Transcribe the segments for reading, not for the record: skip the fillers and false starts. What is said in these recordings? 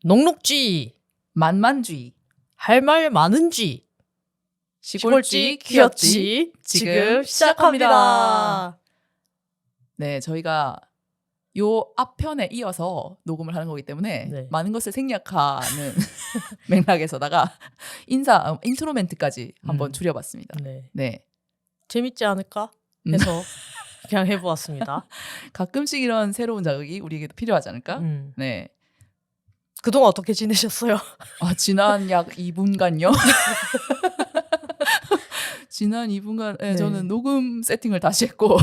녹록쥐 만만쥐 할 말 많은쥐 시골쥐 귀엽쥐 지금 시작합니다. 네, 저희가 요 앞편에 이어서 녹음을 하는 거기 때문에 네. 많은 것을 생략하는 맥락에서다가 인트로 멘트까지 한번 줄여봤습니다. 네. 네. 재밌지 않을까 해서 그냥 해보았습니다. 가끔씩 이런 새로운 자극이 우리에게도 필요하지 않을까? 네. 그동안 어떻게 지내셨어요? 지난 약 2분간요? 지난 2분간 네, 네. 저는 녹음 세팅을 다시 했고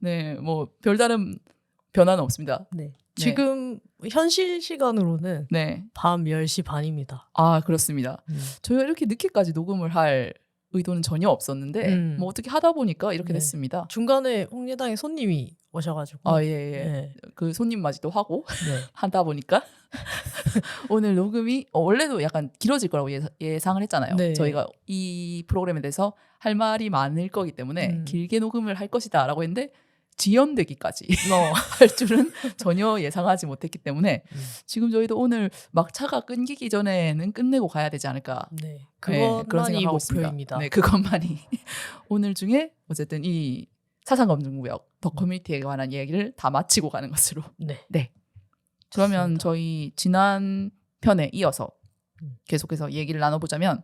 네, 뭐 별다른 변화는 없습니다. 네. 지금 현실 시간으로는 네. 밤 10시 반입니다. 아, 그렇습니다. 저희가 이렇게 늦게까지 녹음을 할 의도는 전혀 없었는데 뭐 어떻게 하다 보니까 이렇게 네. 됐습니다. 중간에 홍예당에 손님이 오셔가지고 아, 예. 네. 그 손님 맞이도 하고 네. 하다 보니까 오늘 녹음이 원래도 약간 길어질 거라고 예상을 했잖아요. 네. 저희가 이 프로그램에 대해서 할 말이 많을 거기 때문에 길게 녹음을 할 것이다 라고 했는데 지연되기까지 할 줄은 전혀 예상하지 못했기 때문에 지금 저희도 오늘 막 차가 끊기기 전에는 끝내고 가야 되지 않을까. 네. 그런 그것만이 생각하고 목표입니다. 있습니다. 네, 그것만이 오늘 중에 어쨌든 이 사상검증구역 더 커뮤니티에 관한 이야기를 다 마치고 가는 것으로. 네. 네. 그러면 좋습니다. 저희 지난 편에 이어서 계속해서 얘기를 나눠보자면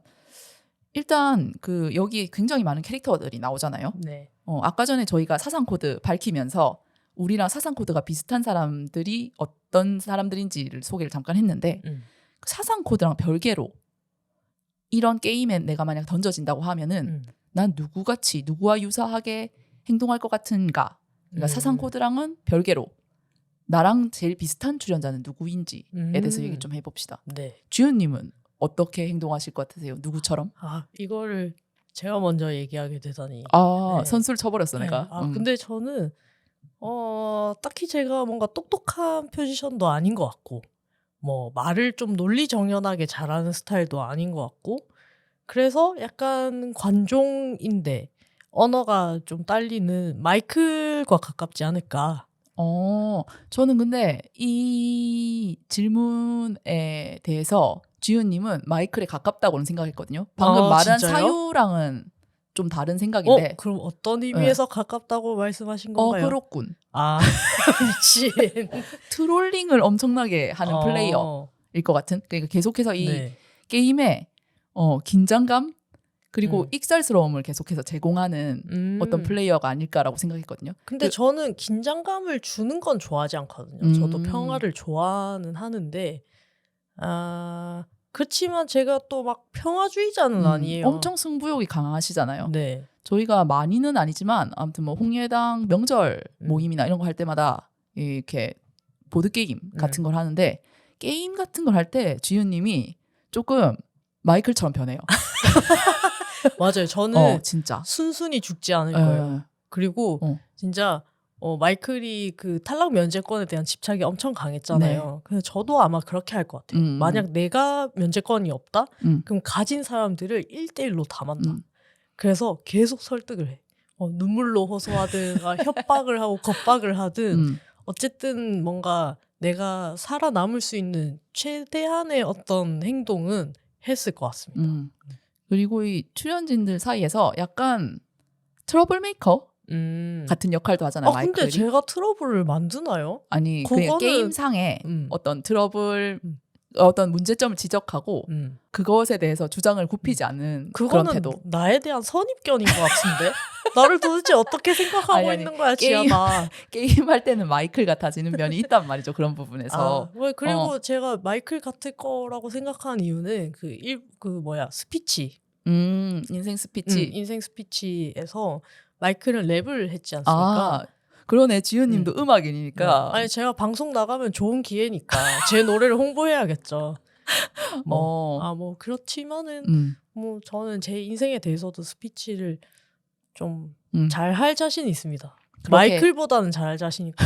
일단 그 여기 굉장히 많은 캐릭터들이 나오잖아요. 네. 아까 전에 저희가 사상 코드 밝히면서 우리랑 사상 코드가 비슷한 사람들이 어떤 사람들인지를 소개를 잠깐 했는데 그 사상 코드랑 별개로 이런 게임에 내가 만약 던져진다고 하면은 난 누구같이 누구와 유사하게 행동할 것 같은가. 그러니까 사상 코드랑은 별개로 나랑 제일 비슷한 출연자는 누구인지에 대해서 얘기 좀 해봅시다. 네. 주연님은 어떻게 행동하실 것 같으세요? 누구처럼? 이거를 제가 먼저 얘기하게 되다니. 네. 네. 선수를 쳐버렸어 내가. 근데 저는 딱히 제가 뭔가 똑똑한 포지션도 아닌 것 같고 뭐 말을 좀 논리정연하게 잘하는 스타일도 아닌 것 같고 그래서 약간 관종인데 언어가 좀 딸리는 마이클과 가깝지 않을까. 저는 근데 이 질문에 대해서 지훈님은 마이클에 가깝다고는 생각했거든요. 방금 말한 진짜요? 사유랑은 좀 다른 생각인데. 그럼 어떤 의미에서 가깝다고 말씀하신 건가요? 그렇군. 미친. 트롤링을 엄청나게 하는 플레이어일 것 같은. 그러니까 계속해서 이 게임에 긴장감 그리고 익살스러움을 계속해서 제공하는 어떤 플레이어가 아닐까라고 생각했거든요. 근데 저는 긴장감을 주는 건 좋아하지 않거든요. 저도 평화를 좋아는 하는데 그렇지만 제가 또 막 평화주의자는 아니에요. 엄청 승부욕이 강하시잖아요. 네. 저희가 많이는 아니지만 아무튼 뭐 홍예당 명절 모임이나 이런 거 할 때마다 이렇게 보드게임 같은 걸 하는데 게임 같은 걸 할 때 지윤님이 조금 마이클처럼 변해요. 맞아요. 저는 진짜 순순히 죽지 않을 거예요. 그리고 진짜 마이클이 그 탈락 면제권에 대한 집착이 엄청 강했잖아요. 네. 그래서 저도 아마 그렇게 할 것 같아요. 만약 내가 면제권이 없다? 그럼 가진 사람들을 1대1로 다 만나. 그래서 계속 설득을 해. 눈물로 호소하든 협박을 하고 겁박을 하든 어쨌든 뭔가 내가 살아남을 수 있는 최대한의 어떤 행동은 했을 것 같습니다. 그리고 이 출연진들 사이에서 약간 트러블 메이커 같은 역할도 하잖아요. 마이클이. 근데 제가 트러블을 만드나요? 아니 그냥 게임상에 어떤 트러블 어떤 문제점을 지적하고 그것에 대해서 주장을 굽히지 않는 그런 태도. 나에 대한 선입견인 것 같은데? 나를 도대체 어떻게 생각하고 있는 거야, 지연아. 게임할 때는 마이클 같아지는 면이 있단 말이죠. 그런 부분에서. 그리고 제가 마이클 같을 거라고 생각한 이유는 스피치. 인생 스피치. 인생 스피치에서 마이클은 랩을 했지 않습니까? 그러네. 지훈님도 음악인이니까. 아니 제가 방송 나가면 좋은 기회니까 제 노래를 홍보해야겠죠. 그렇지만은 뭐 저는 제 인생에 대해서도 스피치를 좀 잘 할 자신 있습니다. 마이클보다는 잘할 자신 있고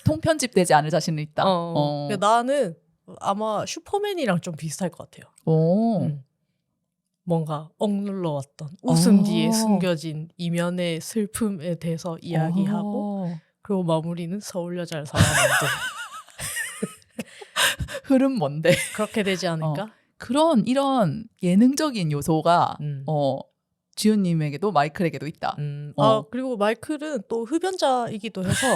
통편집되지 않을 자신은 있다. 나는 아마 슈퍼맨이랑 좀 비슷할 것 같아요. 뭔가 억눌러왔던 웃음 뒤에 숨겨진 이면의 슬픔에 대해서 이야기하고 그리고 마무리는 서울 여자를 사랑하는데 흐름 뭔데? 그렇게 되지 않을까? 이런 예능적인 요소가 지훈님에게도 마이클에게도 있다. 그리고 마이클은 또 흡연자이기도 해서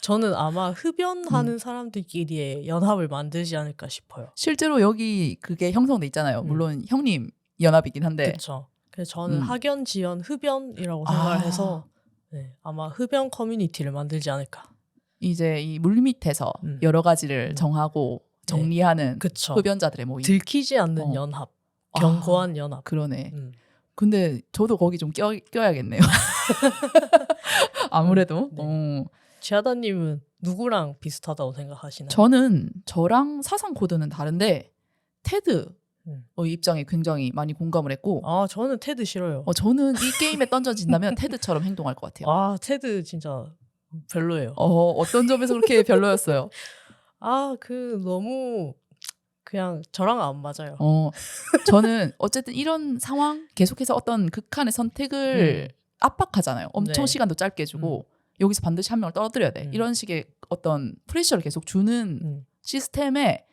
저는 아마 흡연하는 사람들끼리의 연합을 만들지 않을까 싶어요. 실제로 여기 그게 형성돼 있잖아요. 물론 형님 연합이긴 한데. 그렇죠. 그래서 저는 학연, 지연, 흡연이라고 생각을 해서 네, 아마 흡연 커뮤니티를 만들지 않을까. 이제 이 물밑에서 여러 가지를 정하고 정리하는 흡연자들의 모임. 들키지 않는 연합, 견고한 연합. 그러네. 근데 저도 거기 좀 껴야겠네요. 아무래도. 네. 지하다님은 누구랑 비슷하다고 생각하시나요? 저는 저랑 사상 코드는 다른데 테드 입장에 굉장히 많이 공감을 했고. 저는 테드 싫어요. 저는 이 게임에 던져진다면 테드처럼 행동할 것 같아요. 테드 진짜 별로예요. 어떤 점에서 그렇게 별로였어요? 너무 그냥 저랑 안 맞아요. 저는 어쨌든 이런 상황 계속해서 어떤 극한의 선택을 압박하잖아요. 엄청 시간도 짧게 주고 여기서 반드시 한 명을 떨어뜨려야 돼. 이런 식의 어떤 프레셔를 계속 주는 시스템에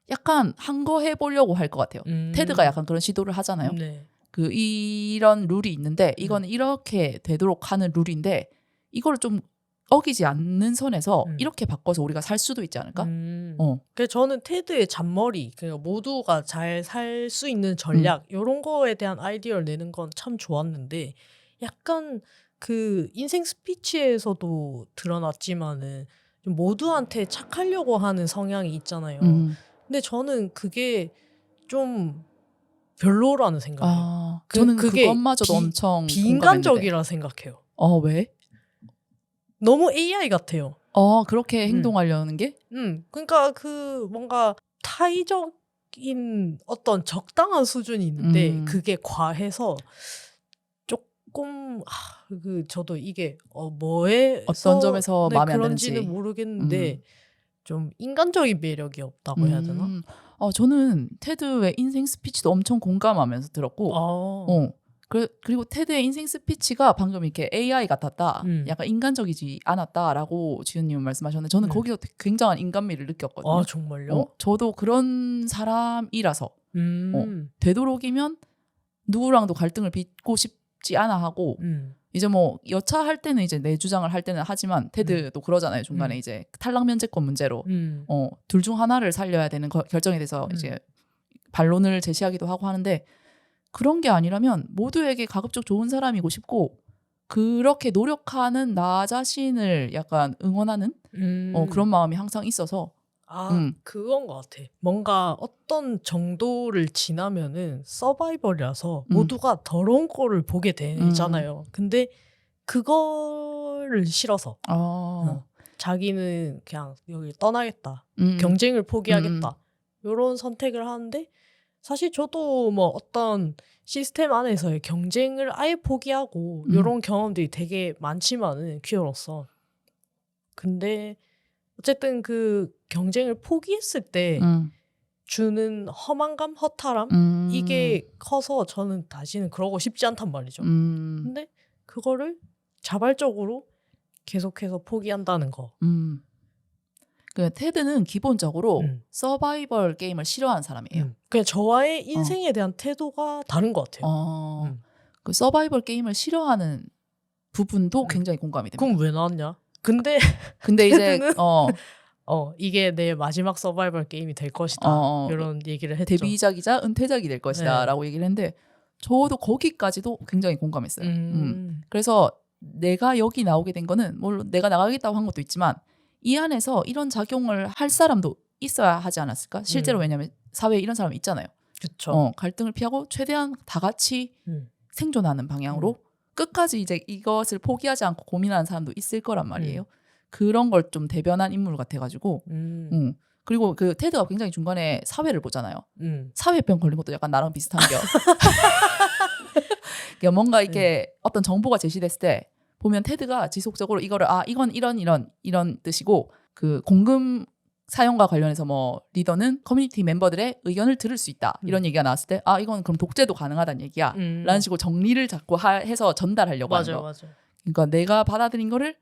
약간 한 거 해보려고 할 것 같아요. 테드가 약간 그런 시도를 하잖아요. 네. 이런 룰이 있는데 이거는 이렇게 되도록 하는 룰인데 이거를 좀 어기지 않는 선에서 이렇게 바꿔서 우리가 살 수도 있지 않을까? 그래서 저는 테드의 잔머리, 그러니까 모두가 잘 살 수 있는 전략 이런 거에 대한 아이디어를 내는 건 참 좋았는데 약간 그 인생 스피치에서도 드러났지만은 좀 모두한테 착하려고 하는 성향이 있잖아요. 근데 저는 그게 좀 별로라는 생각이에요. 저는 그것마저도 엄청 비인간적이라 생각해요. 왜? 너무 AI 같아요. 그렇게 행동하려는 게? 그러니까 그 뭔가 타의적인 어떤 적당한 수준이 있는데 그게 과해서 조금 저도 이게 뭐에 어떤 점에서 마음에 안 드는지 그런지는 모르겠는데 좀 인간적인 매력이 없다고 해야 되나? 저는 테드의 인생 스피치도 엄청 공감하면서 들었고 그리고 테드의 인생 스피치가 방금 이렇게 AI 같았다. 약간 인간적이지 않았다라고 지은님은 말씀하셨는데 저는 거기서 굉장한 인간미를 느꼈거든요. 정말요? 저도 그런 사람이라서 되도록이면 누구랑도 갈등을 빚고 싶지 않아 하고 이제 뭐 여차할 때는 이제 내 주장을 할 때는 하지만 테드도 그러잖아요. 중간에 이제 탈락 면제권 문제로 둘 중 하나를 살려야 되는 결정에 대해서 이제 반론을 제시하기도 하고 하는데 그런 게 아니라면 모두에게 가급적 좋은 사람이고 싶고 그렇게 노력하는 나 자신을 약간 응원하는 그런 마음이 항상 있어서 그건 것 같아. 뭔가 어떤 정도를 지나면은 서바이벌이라서 모두가 더러운 꼴을 보게 되잖아요. 근데 그거를 싫어서 자기는 그냥 여기 떠나겠다. 경쟁을 포기하겠다. 이런 선택을 하는데 사실 저도 뭐 어떤 시스템 안에서의 경쟁을 아예 포기하고 이런 경험들이 되게 많지만은 퀴어로서 근데 어쨌든 그 경쟁을 포기했을 때 주는 허망감, 허탈함 이게 커서 저는 다시는 그러고 싶지 않단 말이죠. 근데 그거를 자발적으로 계속해서 포기한다는 거. 그 테드는 기본적으로 서바이벌 게임을 싫어하는 사람이에요. 그냥 저와의 인생에 대한 태도가 다른 것 같아요. 그 서바이벌 게임을 싫어하는 부분도 굉장히 공감이 됩니다. 그럼 왜 나왔냐? 근데 이제 이게 내 마지막 서바이벌 게임이 될 것이다. 이런 얘기를 했죠. 데뷔작이자 은퇴작이 될 것이다 라고 얘기를 했는데 저도 거기까지도 굉장히 공감했어요. 그래서 내가 여기 나오게 된 거는 물론 내가 나가겠다고 한 것도 있지만 이 안에서 이런 작용을 할 사람도 있어야 하지 않았을까? 실제로 왜냐하면 사회에 이런 사람이 있잖아요. 그렇죠. 갈등을 피하고 최대한 다 같이 생존하는 방향으로 끝까지 이제 이것을 포기하지 않고 고민하는 사람도 있을 거란 말이에요. 그런 걸 좀 대변한 인물 같아가지고 그리고 그 테드가 굉장히 중간에 사회를 보잖아요. 사회병 걸린 것도 약간 나랑 비슷한 게 그러니까 뭔가 이렇게 어떤 정보가 제시됐을 때 보면 테드가 지속적으로 이거를 이건 이런 뜻이고 그 공금 사용과 관련해서 뭐 리더는 커뮤니티 멤버들의 의견을 들을 수 있다 이런 얘기가 나왔을 때 이건 그럼 독재도 가능하다는 얘기야 라는 식으로 정리를 자꾸 해서 전달하려고 하는 거. 맞아요. 그러니까 내가 받아들인 거를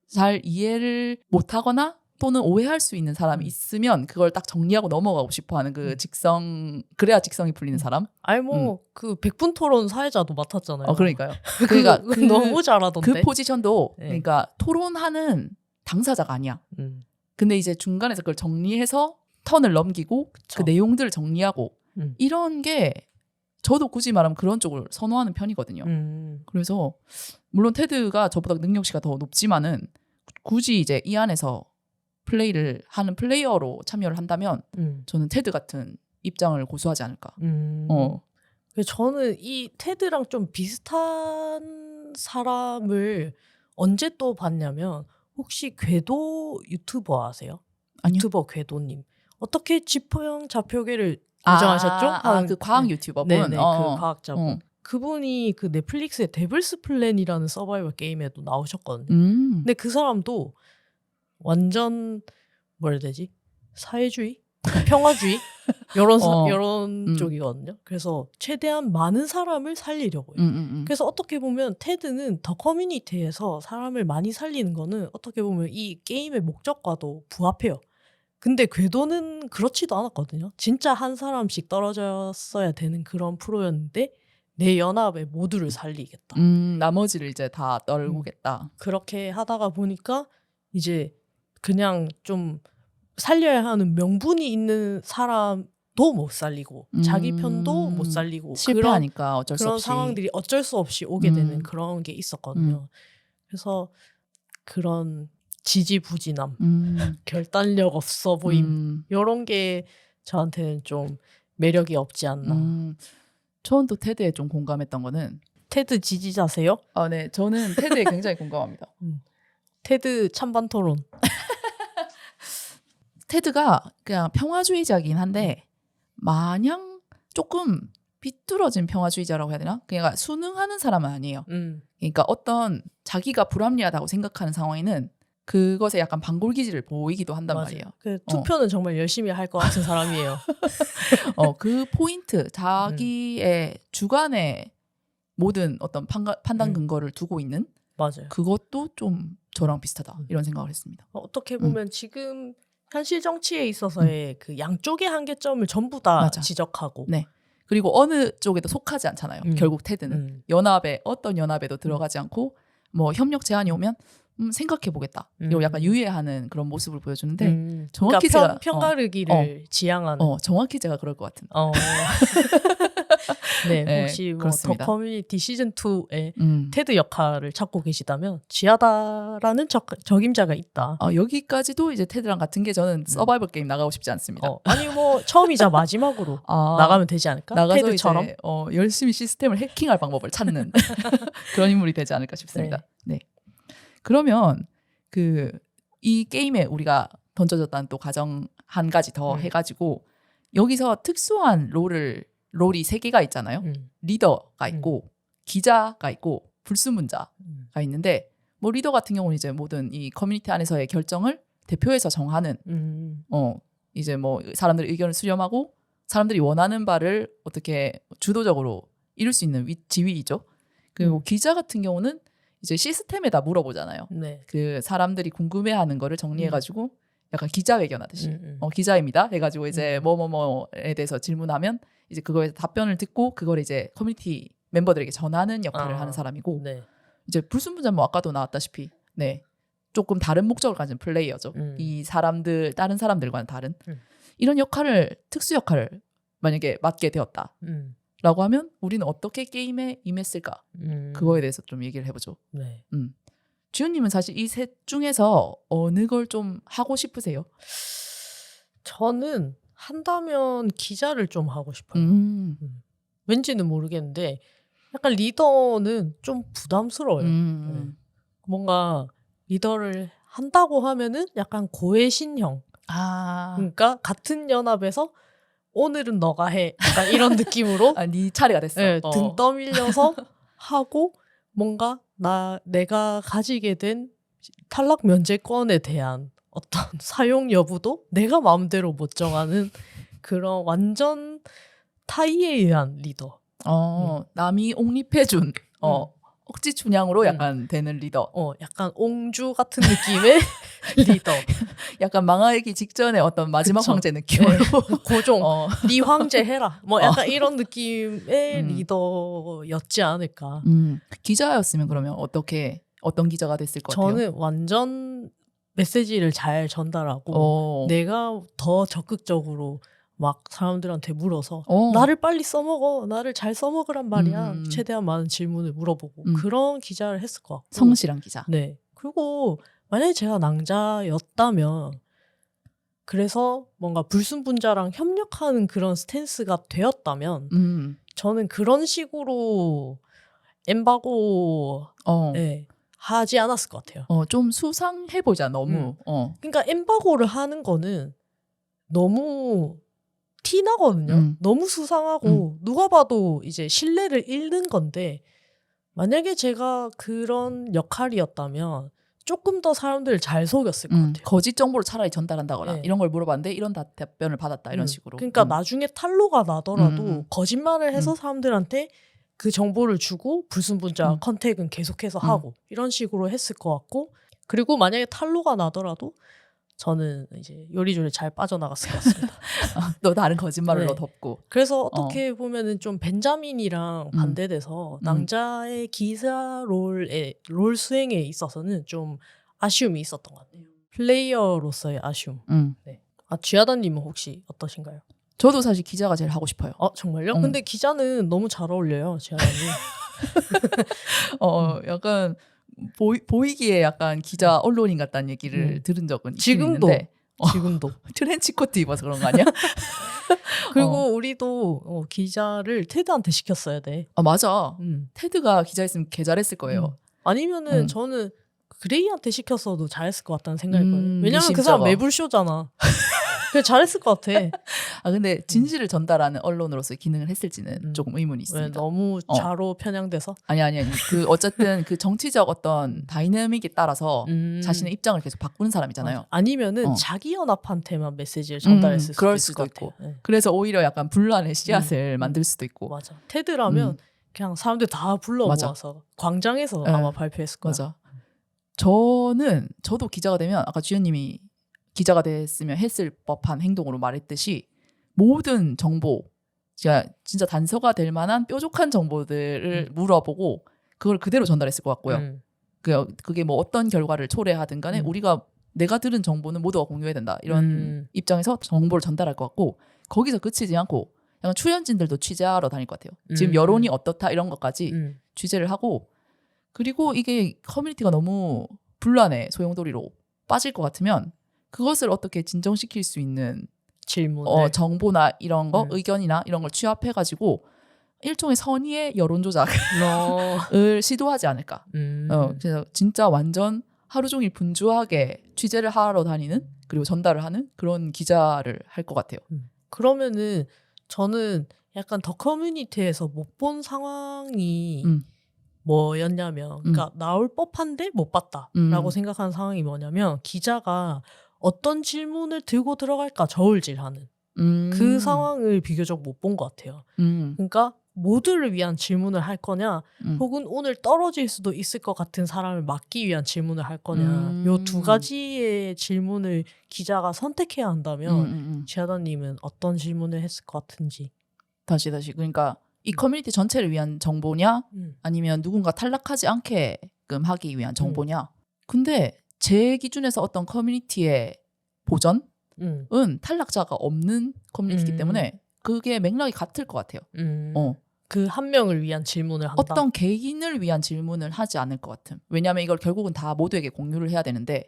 잘 이해를 못하거나 또는 오해할 수 있는 사람이 있으면 그걸 딱 정리하고 넘어가고 싶어하는 그 직성, 그래야 직성이 풀리는 사람. 아니 뭐 그 백분 토론 사회자도 맡았잖아요. 그러니까요. 그러니까 그 너무 잘하던데. 그 포지션도 네. 그러니까 토론하는 당사자가 아니야. 근데 이제 중간에서 그걸 정리해서 턴을 넘기고 그쵸. 그 내용들을 정리하고 이런 게 저도 굳이 말하면 그런 쪽을 선호하는 편이거든요. 그래서 물론 테드가 저보다 능력치가 더 높지만은 굳이 이제 이 안에서 플레이를 하는 플레이어로 참여를 한다면 저는 테드 같은 입장을 고수하지 않을까. 저는 이 테드랑 좀 비슷한 사람을 언제 또 봤냐면 혹시 궤도 유튜버 아세요? 아니요. 유튜버 궤도님. 어떻게 지표형 좌표계를 개정하셨죠? 그 과학 유튜버분. 네네, 그 과학자분. 그분이 그 넷플릭스의 데블스 플랜이라는 서바이벌 게임에도 나오셨거든요. 근데 그 사람도 완전 뭐라 해야 되지? 사회주의? 평화주의? 이런 쪽이거든요. 그래서 최대한 많은 사람을 살리려고 해요. 그래서 어떻게 보면 테드는 더 커뮤니티에서 사람을 많이 살리는 거는 어떻게 보면 이 게임의 목적과도 부합해요. 근데 궤도는 그렇지도 않았거든요. 진짜 한 사람씩 떨어졌어야 되는 그런 프로였는데 내 연합의 모두를 살리겠다. 나머지를 이제 다 떨구겠다. 그렇게 하다가 보니까 이제 그냥 좀 살려야 하는 명분이 있는 사람도 못 살리고 자기 편도 못 살리고 실패하니까 어쩔 수 그런 없이 상황들이 어쩔 수 없이 오게 되는 그런 게 있었거든요. 그래서 그런 지지부진함, 결단력 없어 보임 이런 게 저한테는 좀 매력이 없지 않나. 저는 또 테드에 좀 공감했던 거는 테드 지지자세요? 네, 저는 테드에 굉장히 공감합니다. 테드 찬반 토론. 테드가 그냥 평화주의자긴 한데 마냥 조금 비뚤어진 평화주의자라고 해야 되나? 그러니까 순응하는 사람은 아니에요. 그러니까 어떤 자기가 불합리하다고 생각하는 상황에는 그것에 약간 반골기질을 보이기도 한단 말이에요. 그 투표는 정말 열심히 할 것 같은 사람이에요. 그 포인트, 자기의 주관의 모든 어떤 판단 근거를 두고 있는 맞아요. 그것도 좀 저랑 비슷하다 이런 생각을 했습니다. 어떻게 보면 지금 현실 정치에 있어서의 그 양쪽의 한계점을 전부 다 맞아. 지적하고 네. 그리고 어느 쪽에도 속하지 않잖아요. 결국 테드는 연합에 어떤 연합에도 들어가지 않고 뭐 협력 제안이 오면 생각해 보겠다. 이거 약간 유예하는 그런 모습을 보여주는데 정확히 그러니까 편가르기를 지향하는. 정확히 제가 그럴 것 같은. 네, 혹시 뭐 더 커뮤니티 시즌 2에 테드 역할을 찾고 계시다면 지하다라는 적임자가 있다. 여기까지도 이제 테드랑 같은 게 저는 서바이벌 게임 나가고 싶지 않습니다. 아니 뭐 처음이자 마지막으로 나가면 되지 않을까? 나가서 테드처럼 이제 열심히 시스템을 해킹할 방법을 찾는 그런 인물이 되지 않을까 싶습니다. 네. 그러면 이 게임에 우리가 던져졌다는 또 가정 한 가지 더 해가지고 여기서 특수한 롤이 3개가 있잖아요. 리더가 있고 기자가 있고 불순문자가 있는데 뭐 리더 같은 경우는 이제 모든 이 커뮤니티 안에서의 결정을 대표해서 정하는 이제 뭐 사람들의 의견을 수렴하고 사람들이 원하는 바를 어떻게 주도적으로 이룰 수 있는 지위이죠. 그리고 기자 같은 경우는 이제 시스템에다 물어보잖아요. 네. 그 사람들이 궁금해하는 거를 정리해가지고 약간 기자회견 하듯이 기자입니다 해가지고 이제 뭐뭐뭐에 대해서 질문하면 이제 그거에 답변을 듣고 그걸 이제 커뮤니티 멤버들에게 전하는 역할을 하는 사람이고 이제 불순분자 뭐 아까도 나왔다시피 조금 다른 목적을 가진 플레이어죠. 이 사람들 다른 사람들과는 다른 이런 특수 역할을 만약에 맡게 되었다. 라고 하면 우리는 어떻게 게임에 임했을까? 그거에 대해서 좀 얘기를 해보죠. 네. 주연님은 사실 이 셋 중에서 어느 걸 좀 하고 싶으세요? 저는 한다면 기자를 좀 하고 싶어요. 왠지는 모르겠는데 약간 리더는 좀 부담스러워요. 뭔가 리더를 한다고 하면은 약간 고해신형. 그러니까 같은 연합에서 오늘은 너가 해. 약간 이런 느낌으로 네 차례가 됐어. 등 떠밀려서 하고 뭔가 내가 가지게 된 탈락 면제권에 대한 어떤 사용 여부도 내가 마음대로 못 정하는 그런 완전 타의에 의한 리더. 남이 옹립해준 억지 춘향으로 약간 되는 리더. 약간 옹주 같은 느낌의 리더. 약간 망하기 직전에 어떤 마지막 그쵸. 황제 느낌으로. 고종. 네 황제 해라. 뭐 약간 이런 느낌의 리더였지 않을까. 기자였으면 그러면 어떤 기자가 됐을 것 같아요? 저는 완전 메시지를 잘 전달하고 내가 더 적극적으로 막 사람들한테 물어서 나를 빨리 써먹어. 나를 잘 써먹으란 말이야. 최대한 많은 질문을 물어보고 그런 기자를 했을 것 같고. 성실한 기자. 네. 그리고 만약에 제가 낭자였다면 그래서 뭔가 불순분자랑 협력하는 그런 스탠스가 되었다면 저는 그런 식으로 엠바고 하지 않았을 것 같아요. 좀 수상해보자 너무. 그러니까 엠바고를 하는 거는 너무 티 나거든요. 너무 수상하고 누가 봐도 이제 신뢰를 잃는 건데 만약에 제가 그런 역할이었다면 조금 더 사람들을 잘 속였을 것 같아요. 거짓 정보를 차라리 전달한다거나 네. 이런 걸 물어봤는데 이런 답변을 받았다 이런 식으로. 그러니까 나중에 탈로가 나더라도 거짓말을 해서 사람들한테 그 정보를 주고 불순분자 컨택은 계속해서 하고 이런 식으로 했을 것 같고 그리고 만약에 탈로가 나더라도 저는 이제 요리조리 잘 빠져나갔을 것 같습니다. 너 다른 거짓말을 네. 덮고. 그래서 어떻게 보면은 좀 벤자민이랑 반대돼서 낭자의 기사 롤 수행에 있어서는 좀 아쉬움이 있었던 것 같아요. 플레이어로서의 아쉬움. 네. 쥐하다님은 혹시 어떠신가요? 저도 사실 기자가 제일 하고 싶어요. 정말요? 근데 기자는 너무 잘 어울려요, 쥐하다님. 약간 보이기에 약간 기자 언론인 같다는 얘기를 들은 적은 있는데 지금도 트렌치코트 입어서 그런 거 아니야? 그리고 우리도 기자를 테드한테 시켰어야 돼. 맞아. 테드가 기자였으면 개 잘했을 거예요. 아니면은 저는 그레이한테 시켰어도 잘했을 것 같다는 생각이 들어요. 왜냐면 미심쩍어. 그 사람 매불쇼잖아. 그래 잘했을 것 같아. 근데 진실을 전달하는 언론으로서의 기능을 했을지는 조금 의문이 있습니다. 왜 너무 좌로 편향돼서? 아니. 어쨌든 그 정치적 어떤 다이내믹에 따라서 자신의 입장을 계속 바꾸는 사람이잖아요. 아니면은 자기 연합한테만 메시지를 전달했을 수도 그럴 있을 수도 것 같아요. 있고. 그래서 오히려 약간 분란의 씨앗을 만들 수도 있고. 맞아. 테드라면 그냥 사람들 다 불러모아서 광장에서 아마 발표했을 거야. 맞아. 저도 기자가 되면 아까 주연님이 기자가 됐으면 했을 법한 행동으로 말했듯이 모든 정보, 진짜 단서가 될 만한 뾰족한 정보들을 물어보고 그걸 그대로 전달했을 것 같고요. 그게 뭐 어떤 결과를 초래하든 간에 내가 들은 정보는 모두가 공유해야 된다. 이런 입장에서 정보를 전달할 것 같고 거기서 그치지 않고 약간 출연진들도 취재하러 다닐 것 같아요. 지금 여론이 어떻다 이런 것까지 취재를 하고 그리고 이게 커뮤니티가 너무 분란의 소용돌이로 빠질 것 같으면 그것을 어떻게 진정시킬 수 있는 질문을 정보나 이런 거 의견이나 이런 걸 취합해가지고 일종의 선의의 여론 조작을 시도하지 않을까. 그래서 진짜 완전 하루 종일 분주하게 취재를 하러 다니는 그리고 전달을 하는 그런 기자를 할 것 같아요. 그러면은 저는 약간 더 커뮤니티에서 못 본 상황이 뭐였냐면 그러니까 나올 법한데 못 봤다라고 생각하는 상황이 뭐냐면 기자가 어떤 질문을 들고 들어갈까 저울질하는 그 상황을 비교적 못 본 것 같아요. 그러니까 모두를 위한 질문을 할 거냐 혹은 오늘 떨어질 수도 있을 것 같은 사람을 막기 위한 질문을 할 거냐 요 두 가지의 질문을 기자가 선택해야 한다면 지하다님은 어떤 질문을 했을 것 같은지. 다시 그러니까 이 커뮤니티 전체를 위한 정보냐 아니면 누군가 탈락하지 않게끔 하기 위한 정보냐. 근데 제 기준에서 어떤 커뮤니티의 보전은 탈락자가 없는 커뮤니티이기 때문에 그게 맥락이 같을 것 같아요. 그 한 명을 위한 질문을 한다. 어떤 개인을 위한 질문을 하지 않을 것 같은. 왜냐하면 이걸 결국은 다 모두에게 공유를 해야 되는데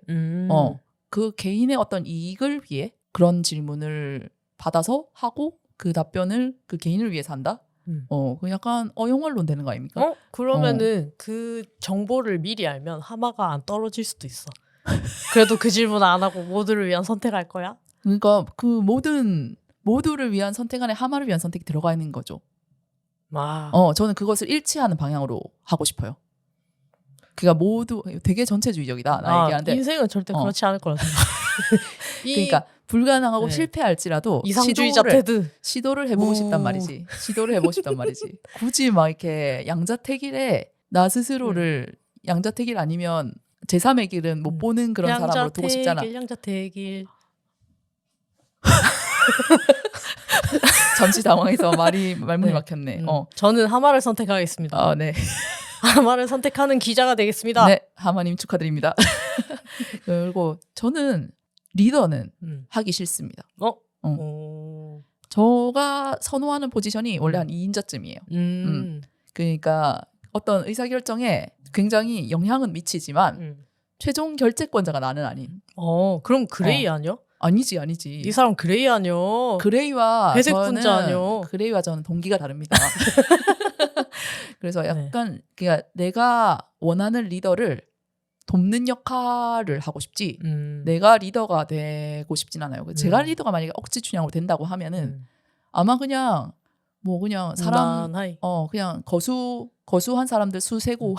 그 개인의 어떤 이익을 위해 그런 질문을 받아서 하고 그 답변을 그 개인을 위해서 한다? 그 약간 어용언론 되는 거 아닙니까? 그러면은 그 정보를 미리 알면 하마가 안 떨어질 수도 있어. 그래도 그 질문 안 하고 모두를 위한 선택할 거야? 그러니까 그 모두를 위한 선택 안에 하마를 위한 선택이 들어가 있는 거죠. 저는 그것을 일치하는 방향으로 하고 싶어요. 그러니까 모두 되게 전체주의적이다. 나 얘기하는데 인생은 절대 그렇지 않을 거라 생각. 그러니까 불가능하고 네. 실패할지라도 이상주의자 테드. 시도를 해보고 싶단 말이지. 시도를 해보고 싶단 말이지. 굳이 막 이렇게 양자택일에 나 스스로를 양자택일 아니면 제3의 길은 못 보는 그런 사람으로 두고 싶잖아. 양자택일. 잠시 당황해서 말문이 네. 막혔네. 저는 하마를 선택하겠습니다. 네. 하마를 선택하는 기자가 되겠습니다. 네, 하마님 축하드립니다. 그리고 저는 리더는 하기 싫습니다. 제가 선호하는 포지션이 원래 한 2인자쯤이에요. 그러니까 어떤 의사결정에 굉장히 영향은 미치지만 최종 결재권자가 나는 아닌. 그럼 그레이 아니야? 아니지. 이 사람 그레이 아니야? 그레이와 회색 분자 아니야? 그레이와 저는 동기가 다릅니다. 그래서 약간 그러니까 내가 원하는 리더를 돕는 역할을 하고 싶지 내가 리더가 되고 싶진 않아요. 제가 리더가 만약에 억지 춘향으로 된다고 하면은 아마 그냥 사람 그냥 거수한 사람들 수 세고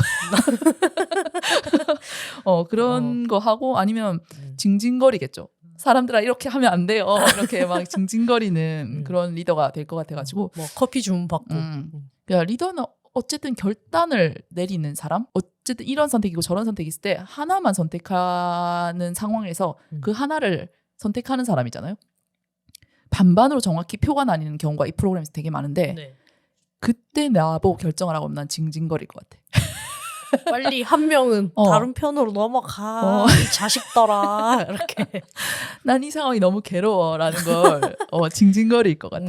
그런 거 하고 아니면 징징거리겠죠. 사람들아 이렇게 하면 안 돼요. 이렇게 막 징징거리는 그런 리더가 될 것 같아가지고 뭐 커피 주문 받고. 그러니까 리더는 어쨌든 결단을 내리는 사람. 어쨌든 이런 선택이고 저런 선택이 있을 때 하나만 선택하는 상황에서 그 하나를 선택하는 사람이잖아요. 반반으로 정확히 표가 나뉘는 경우가 이 프로그램에서 되게 많은데 그때 나보고 결정을 하고 난 징징거릴 것 같아. 빨리 한 명은 다른 편으로 넘어가. 이 자식더라. 이렇게. 난 이 상황이 너무 괴로워라는 걸 징징거릴 것 같아.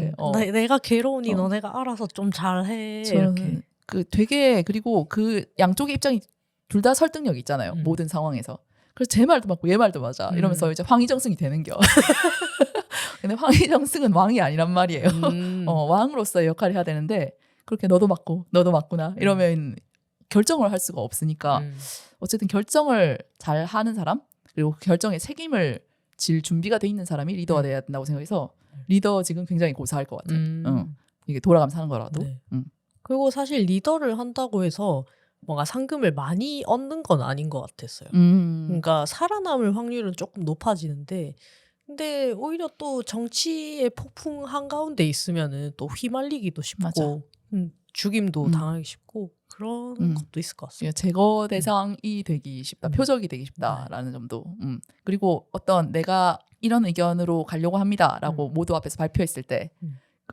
내가 괴로우니 너네가 알아서 좀 잘해. 이렇게. 되게 그리고 그 양쪽의 입장이 둘 다 설득력이 있잖아요. 모든 상황에서. 그래서 제 말도 맞고 얘 말도 맞아. 이러면서 이제 황희정승이 되는겨. 근데 황희정승은 왕이 아니란 말이에요. 왕으로서의 역할을 해야 되는데 그렇게 너도 맞고 너도 맞구나 이러면 결정을 할 수가 없으니까 어쨌든 결정을 잘 하는 사람 그리고 결정에 책임을 질 준비가 돼 있는 사람이 리더가 돼야 된다고 생각해서 리더 지금 굉장히 고사할 것 같아요. 이게 돌아가면서 하는 거라도. 그리고 사실 리더를 한다고 해서 뭔가 상금을 많이 얻는 건 아닌 것 같았어요. 그러니까 살아남을 확률은 조금 높아지는데 근데 오히려 또 정치의 폭풍 한가운데 있으면은 또 휘말리기도 쉽고 죽임도 당하기 쉽고 그런 것도 있을 것 같습니다. 제거 대상이 되기 쉽다. 표적이 되기 쉽다라는 점도. 그리고 어떤 내가 이런 의견으로 가려고 합니다라고 모두 앞에서 발표했을 때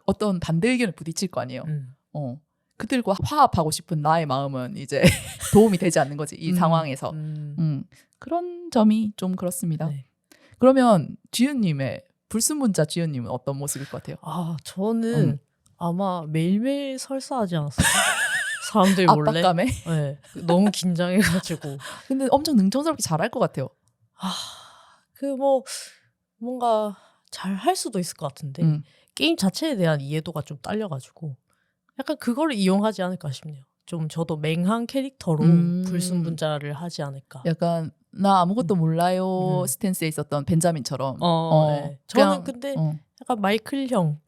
어떤 반대 의견을 부딪힐 거 아니에요. 그들과 화합하고 싶은 나의 마음은 이제 도움이 되지 않는 거지. 이 상황에서. 그런 점이 좀 그렇습니다. 네. 그러면 지은님의 불순문자 지은님은 어떤 모습일 것 같아요? 저는 아마 매일매일 설사하지 않았어요. 사람들이 몰래. 압박감에? 네. 너무 긴장해가지고. 근데 엄청 능청스럽게 잘할 것 같아요. 뭔가 잘 할 수도 있을 것 같은데 게임 자체에 대한 이해도가 좀 딸려가지고 약간 그걸 이용하지 않을까 싶네요. 좀 저도 맹한 캐릭터로 불순분자를 하지 않을까. 약간 나 아무것도 몰라요 스탠스에 있었던 벤자민처럼. 네. 저는 근데 약간 마이클 형.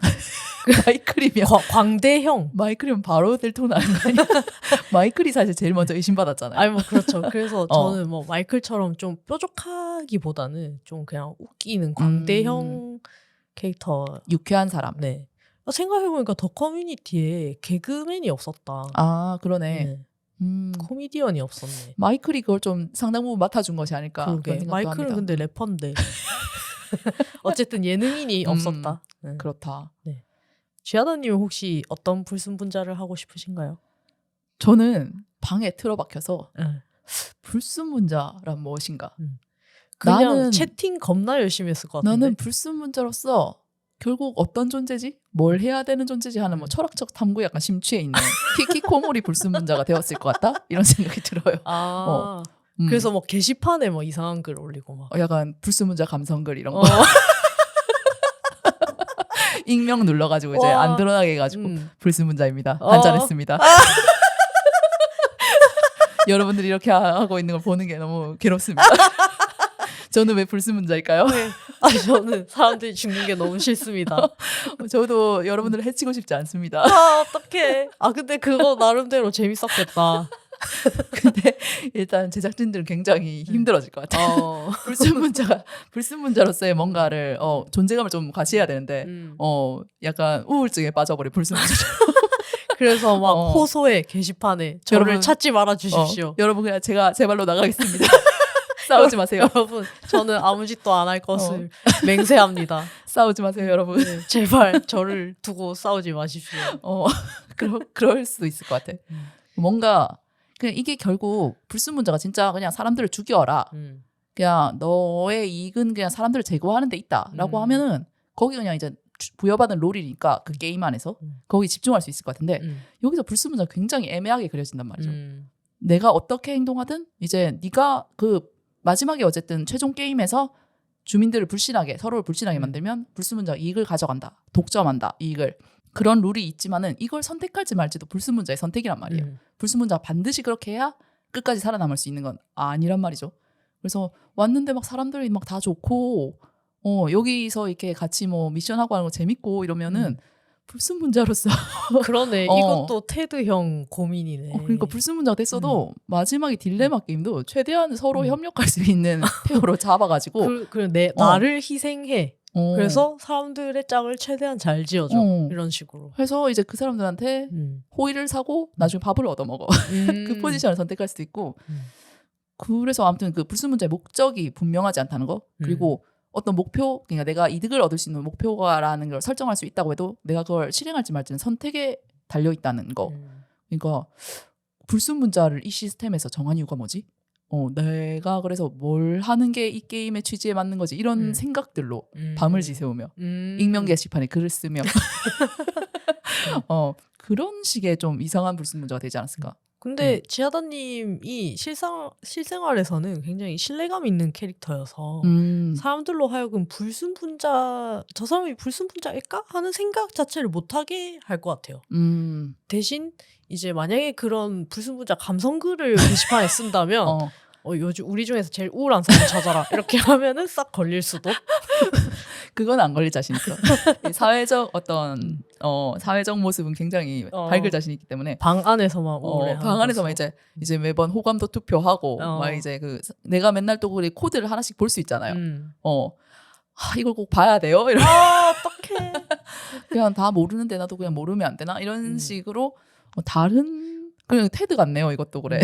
마이클이면 광대 형. 마이클이면 바로 델토 나는 거 아니야? 마이클이 사실 제일 먼저 의심받았잖아요. 아니 뭐 그렇죠. 그래서 저는 뭐 마이클처럼 좀 뾰족하기보다는 좀 그냥 웃기는 광대형 캐릭터. 유쾌한 사람. 네. 생각해보니까 더 커뮤니티에 개그맨이 없었다. 아 그러네. 코미디언이 없었네. 마이클이 그걸 좀 상당 부분 맡아준 것이 아닐까. 그러게. 마이클은 합니다. 근데 래퍼인데. 어쨌든 예능인이 없었다. 그렇다. 네. 지하다님은 혹시 어떤 불순분자를 하고 싶으신가요? 저는 방에 틀어박혀서 불순문자란 무엇인가. 그냥 나는 채팅 겁나 열심히 했을 것 같은데. 나는 불순문자로서 결국 어떤 존재지? 뭘 해야 되는 존재지 하는 뭐 철학적 탐구에 약간 심취해 있는 키키코모리 불순문자가 되었을 것 같다? 이런 생각이 들어요. 그래서 뭐 게시판에 뭐 이상한 글 올리고 막. 약간 불순문자 감성글 이런 거. 익명 눌러가지고 이제 안 드러나게 해가지고 불순문자입니다. 한잔했습니다. 여러분들이 이렇게 하고 있는 걸 보는 게 너무 괴롭습니다. 저는 왜 불순문자일까요? 네. 저는 사람들이 죽는 게 너무 싫습니다. 저도 여러분들을 해치고 싶지 않습니다. 어떡해. 근데 그거 나름대로 재밌었겠다. 근데 일단 제작진들은 굉장히 힘들어질 것 같아요. 불순문자로서의 뭔가를 존재감을 좀 과시해야 되는데 약간 우울증에 빠져버린 불순문자. 그래서 막 호소에 게시판에 저를 여러분, 찾지 말아 주십시오. 여러분 그냥 제가 제 발로 나가겠습니다. 싸우지 마세요. 여러분 저는 아무 짓도 안 할 것을 맹세합니다. 싸우지 마세요, 여러분. 네, 제발 저를 두고 싸우지 마십시오. 그럴 수도 있을 것 같아. 뭔가 그냥 이게 결국 불순문자가 진짜 그냥 사람들을 죽여라. 그냥 너의 이익은 그냥 사람들을 제거하는 데 있다라고 하면은 거기 그냥 이제 부여받은 롤이니까 그 게임 안에서 거기 집중할 수 있을 것 같은데 여기서 불순문자가 굉장히 애매하게 그려진단 말이죠. 내가 어떻게 행동하든 이제 네가 그 마지막에 어쨌든 최종 게임에서 주민들을 불신하게 서로를 불신하게 만들면 불순문자가 이익을 가져간다. 독점한다. 이익을. 그런 룰이 있지만은 이걸 선택할지 말지도 불순문자의 선택이란 말이에요. 불순문자가 반드시 그렇게 해야 끝까지 살아남을 수 있는 건 아니란 말이죠. 그래서 왔는데 막 사람들이 막 다 좋고 여기서 이렇게 같이 뭐 미션하고 하는 거 재밌고 이러면은 불순문자로서 그러네. 이것도 테드 형 고민이네. 그러니까 불순문자가 됐어도 마지막에 딜레마 게임도 최대한 서로 협력할 수 있는 페어로 잡아가지고 나를 희생해. 그래서 사람들의 짝을 최대한 잘 지어줘. 이런 식으로. 그래서 이제 그 사람들한테 호의를 사고 나중에 밥을 얻어먹어. 그 포지션을 선택할 수도 있고. 그래서 아무튼 그 불순문자의 목적이 분명하지 않다는 거. 그리고 어떤 목표, 그러니까 내가 이득을 얻을 수 있는 목표가라는 걸 설정할 수 있다고 해도 내가 그걸 실행할지 말지는 선택에 달려 있다는 거. 그러니까 불순문자를 이 시스템에서 정한 이유가 뭐지? 내가 그래서 뭘 하는 게 이 게임의 취지에 맞는 거지? 이런 생각들로 밤을 지새우며 익명 게시판에 글을 쓰며 그런 식의 좀 이상한 불순문자가 되지 않았을까? 근데 지하다님이 실생활에서는 굉장히 신뢰감 있는 캐릭터여서 사람들로 하여금 저 사람이 불순분자일까? 하는 생각 자체를 못하게 할 것 같아요. 대신 이제 만약에 그런 불순분자 감성글을 게시판에 쓴다면 요즘 우리 중에서 제일 우울한 사람 찾아라 이렇게 하면은 싹 걸릴 수도. 그건 안 걸릴 자신 있어. 사회적 어떤 사회적 모습은 굉장히 밝을 자신 있기 때문에 방 안에서만 우울해. 방 안에서만 이제 매번 호감도 투표하고 막 이제 그 내가 맨날 또 그 코드를 하나씩 볼 수 있잖아요. 이걸 꼭 봐야 돼요. 이런. 어떡해. 그냥 다 모르는데 나도 그냥 모르면 안 되나 이런 식으로 다른 그냥 테드 같네요. 이것도 그래.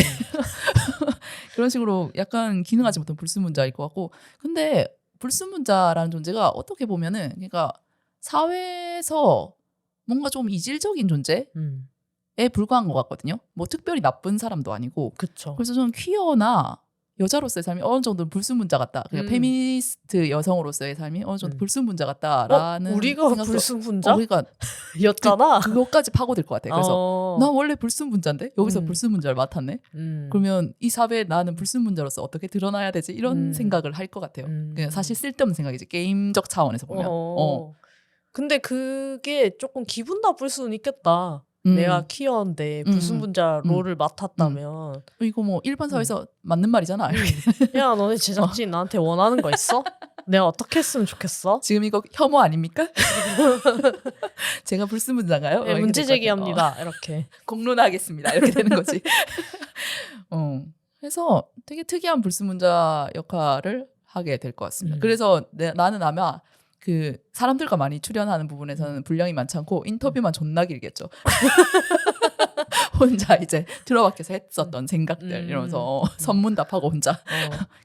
그런 식으로 약간 기능하지 못한 불순문자일 것 같고, 근데 불순문자라는 존재가 어떻게 보면은 그러니까 사회에서 뭔가 좀 이질적인 존재에 불과한 것 같거든요. 뭐 특별히 나쁜 사람도 아니고. 그쵸. 그래서 저는 퀴어나 여자로서의 삶이 어느 정도 불순문자 같다. 그러니까 페미니스트 여성으로서의 삶이 어느 정도 불순문자 같다라는 우리가 불순문자? 우리가 였잖아. 그것까지 파고들 것 같아. 그래서 나 원래 불순문자인데 여기서 불순문자를 맡았네. 그러면 이 사회에 나는 불순문자로서 어떻게 드러나야 되지? 이런 생각을 할 것 같아요. 그냥 사실 쓸데없는 생각이지. 게임적 차원에서 보면. 근데 그게 조금 기분 나쁠 수는 있겠다. 내가 퀴어인데 불순분자 롤을 맡았다면 이거 뭐 일반 사회에서 맞는 말이잖아. 야 너네 제작진 나한테 원하는 거 있어? 내가 어떻게 했으면 좋겠어? 지금 이거 혐오 아닙니까? 제가 불순분자인가요? 네, 문제 제기합니다. 이렇게 공론하겠습니다. 이렇게 되는 거지. 그래서 되게 특이한 불순분자 역할을 하게 될 것 같습니다. 그래서 나는 아마 그 사람들과 많이 출연하는 부분에서는 분량이 많지 않고 인터뷰만 존나 길겠죠. 혼자 이제 들어박혀서 했었던 생각들 이러면서 선문답하고 혼자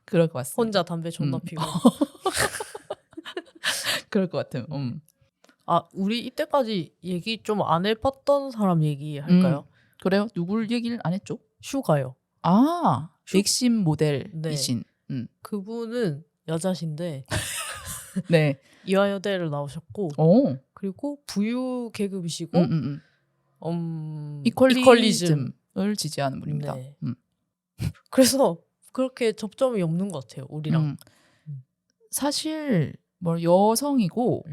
그럴 것 같습니다. 혼자 담배 존나 피고 그럴 것 같아요. 우리 이때까지 얘기 좀 안 해봤던 사람 얘기할까요? 그래요? 누굴 얘기를 안 했죠? 슈가요. 맥심 모델이신. 네. 그분은 여자신데 네. 이화여대를 나오셨고 그리고 부유 계급이시고 이퀄리즘을 지지하는 분입니다. 네. 그래서 그렇게 접점이 없는 것 같아요. 우리랑. 사실 뭐 여성이고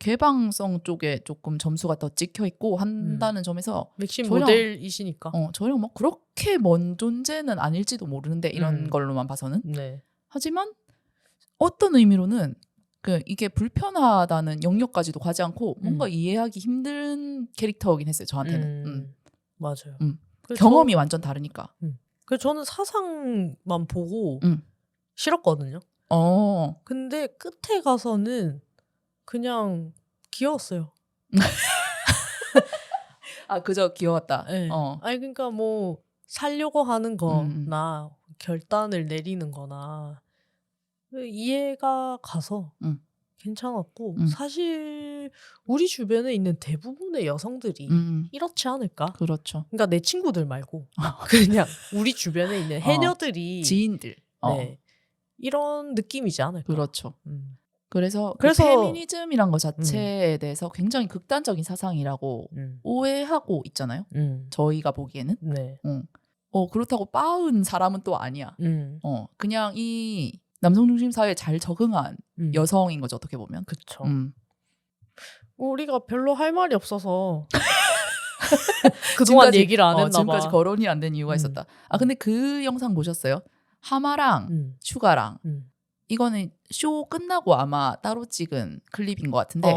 개방성 쪽에 조금 점수가 더 찍혀 있고 한다는 점에서 맥심 모델이시니까 저희랑 뭐 그렇게 먼 존재는 아닐지도 모르는데 이런 걸로만 봐서는. 네. 하지만 어떤 의미로는 이게 불편하다는 영역까지도 가지 않고 뭔가 이해하기 힘든 캐릭터이긴 했어요. 저한테는. 맞아요. 경험이 완전 다르니까. 그래서 저는 사상만 보고 싫었거든요. 근데 끝에 가서는 그냥 귀여웠어요. 아, 그저 귀여웠다. 네. 아니 그러니까 뭐 살려고 하는 거나 결단을 내리는 거나 이해가 가서 괜찮았고 사실 우리 주변에 있는 대부분의 여성들이 이렇지 않을까? 그렇죠. 그러니까 내 친구들 말고 그냥 우리 주변에 있는 해녀들이 지인들 네, 이런 느낌이지 않을까? 그렇죠. 그래서 그 페미니즘이란 것 자체에 대해서 굉장히 극단적인 사상이라고 오해하고 있잖아요. 저희가 보기에는. 네. 그렇다고 빠은 사람은 또 아니야. 그냥 이 남성 중심 사회에 잘 적응한 여성인 거죠, 어떻게 보면. 그렇죠. 우리가 별로 할 말이 없어서 그동안 얘기를 안 했나 봐. 지금까지 거론이 안 된 이유가 있었다. 아, 근데 그 영상 보셨어요? 하마랑 슈가랑 이거는 쇼 끝나고 아마 따로 찍은 클립인 것 같은데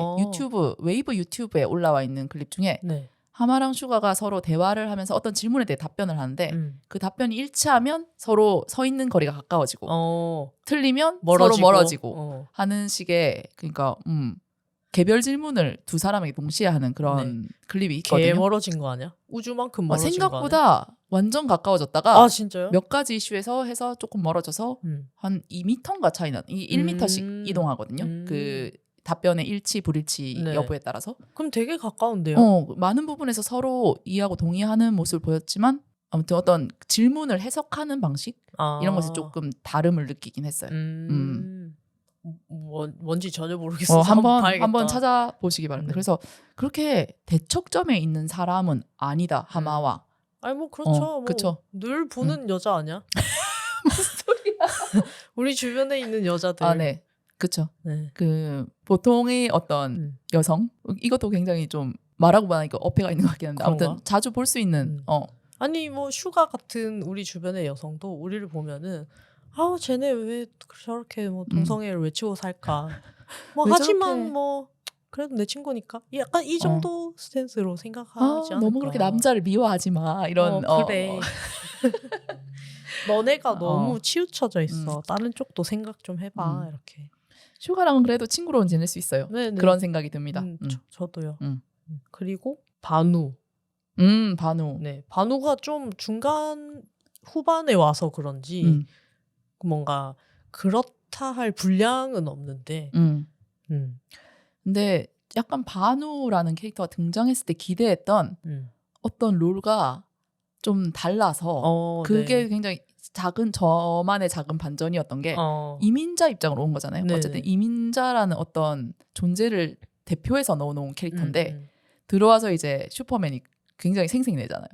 웨이브 유튜브에 올라와 있는 클립 중에 네. 하마랑 슈가가 서로 대화를 하면서 어떤 질문에 대해 답변을 하는데 그 답변이 일치하면 서로 서 있는 거리가 가까워지고 틀리면 서로 멀어지고 하는 식의 그러니까 개별 질문을 두 사람에게 동시에 하는 그런 클립이 있거든요. 개 멀어진 거 아니야? 우주만큼 멀어진 생각보다 거 아니야? 완전 가까워졌다가 진짜요? 몇 가지 이슈에서 해서 조금 멀어져서 한 2m인가 차이 나. 1m씩 이동하거든요. 그 답변의 일치 불일치 여부에 따라서. 그럼 되게 가까운데요? 많은 부분에서 서로 이해하고 동의하는 모습을 보였지만 아무튼 어떤 질문을 해석하는 방식 이런 것에 조금 다름을 느끼긴 했어요. 뭔지 전혀 모르겠어서 한번 찾아보시기 바랍니다. 그래서 그렇게 대척점에 있는 사람은 아니다, 하마와. 아니 뭐 그렇죠. 그쵸. 늘 보는 여자 아니야? 무슨 소리야? 우리 주변에 있는 여자들. 네. 그렇죠. 네. 그 보통의 어떤 여성 이것도 굉장히 좀 말하고 보니까 어폐가 있는 것 같긴 한데 아무튼 자주 볼 수 있는 아니 뭐 슈가 같은 우리 주변의 여성도 우리를 보면은 쟤네 왜 저렇게 뭐 동성애를 외치고 살까? 뭐 하지만 저렇게... 뭐 그래도 내 친구니까 약간 이 정도 스탠스로 생각하지 않을까? 너무 그렇게 남자를 미워하지 마 이런. 그래. 너네가 너무 치우쳐져 있어. 다른 쪽도 생각 좀 해봐 이렇게. 슈가랑은 그래도 친구로는 지낼 수 있어요. 네네. 그런 생각이 듭니다. 저도요. 그리고 바누. 바누. 네, 바누가 좀 중간 후반에 와서 그런지 뭔가 그렇다 할 분량은 없는데. 근데 약간 바누라는 캐릭터가 등장했을 때 기대했던 어떤 롤과 좀 달라서 그게 굉장히 저만의 작은 반전이었던 게 이민자 입장으로 온 거잖아요. 네네. 어쨌든 이민자라는 어떤 존재를 대표해서 넣어놓은 캐릭터인데 들어와서 이제 슈퍼맨이 굉장히 생색내잖아요.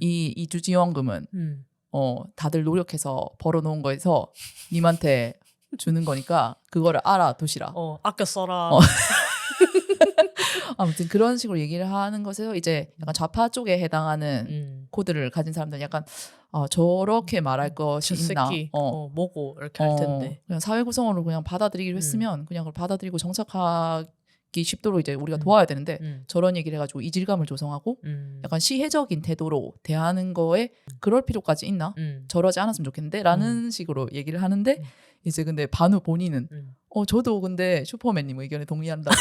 이 주지원금은 다들 노력해서 벌어놓은 거에서 님한테 주는 거니까 그거를 알아두시라. 아껴 써라. 아무튼 그런 식으로 얘기를 하는 것에서 이제 약간 좌파 쪽에 해당하는 코드를 가진 사람들은 약간 저렇게 말할 것이 있나? 뭐고 이렇게 할 텐데. 그냥 사회 구성원으로 그냥 받아들이기로 했으면 그냥 그걸 받아들이고 정착하기 쉽도록 이제 우리가 도와야 되는데 저런 얘기를 해가지고 이질감을 조성하고 약간 시혜적인 태도로 대하는 거에 그럴 필요까지 있나? 저러지 않았으면 좋겠는데 라는 식으로 얘기를 하는데 이제 근데 바누 본인은 저도 근데 슈퍼맨님 의견에 동의한다고.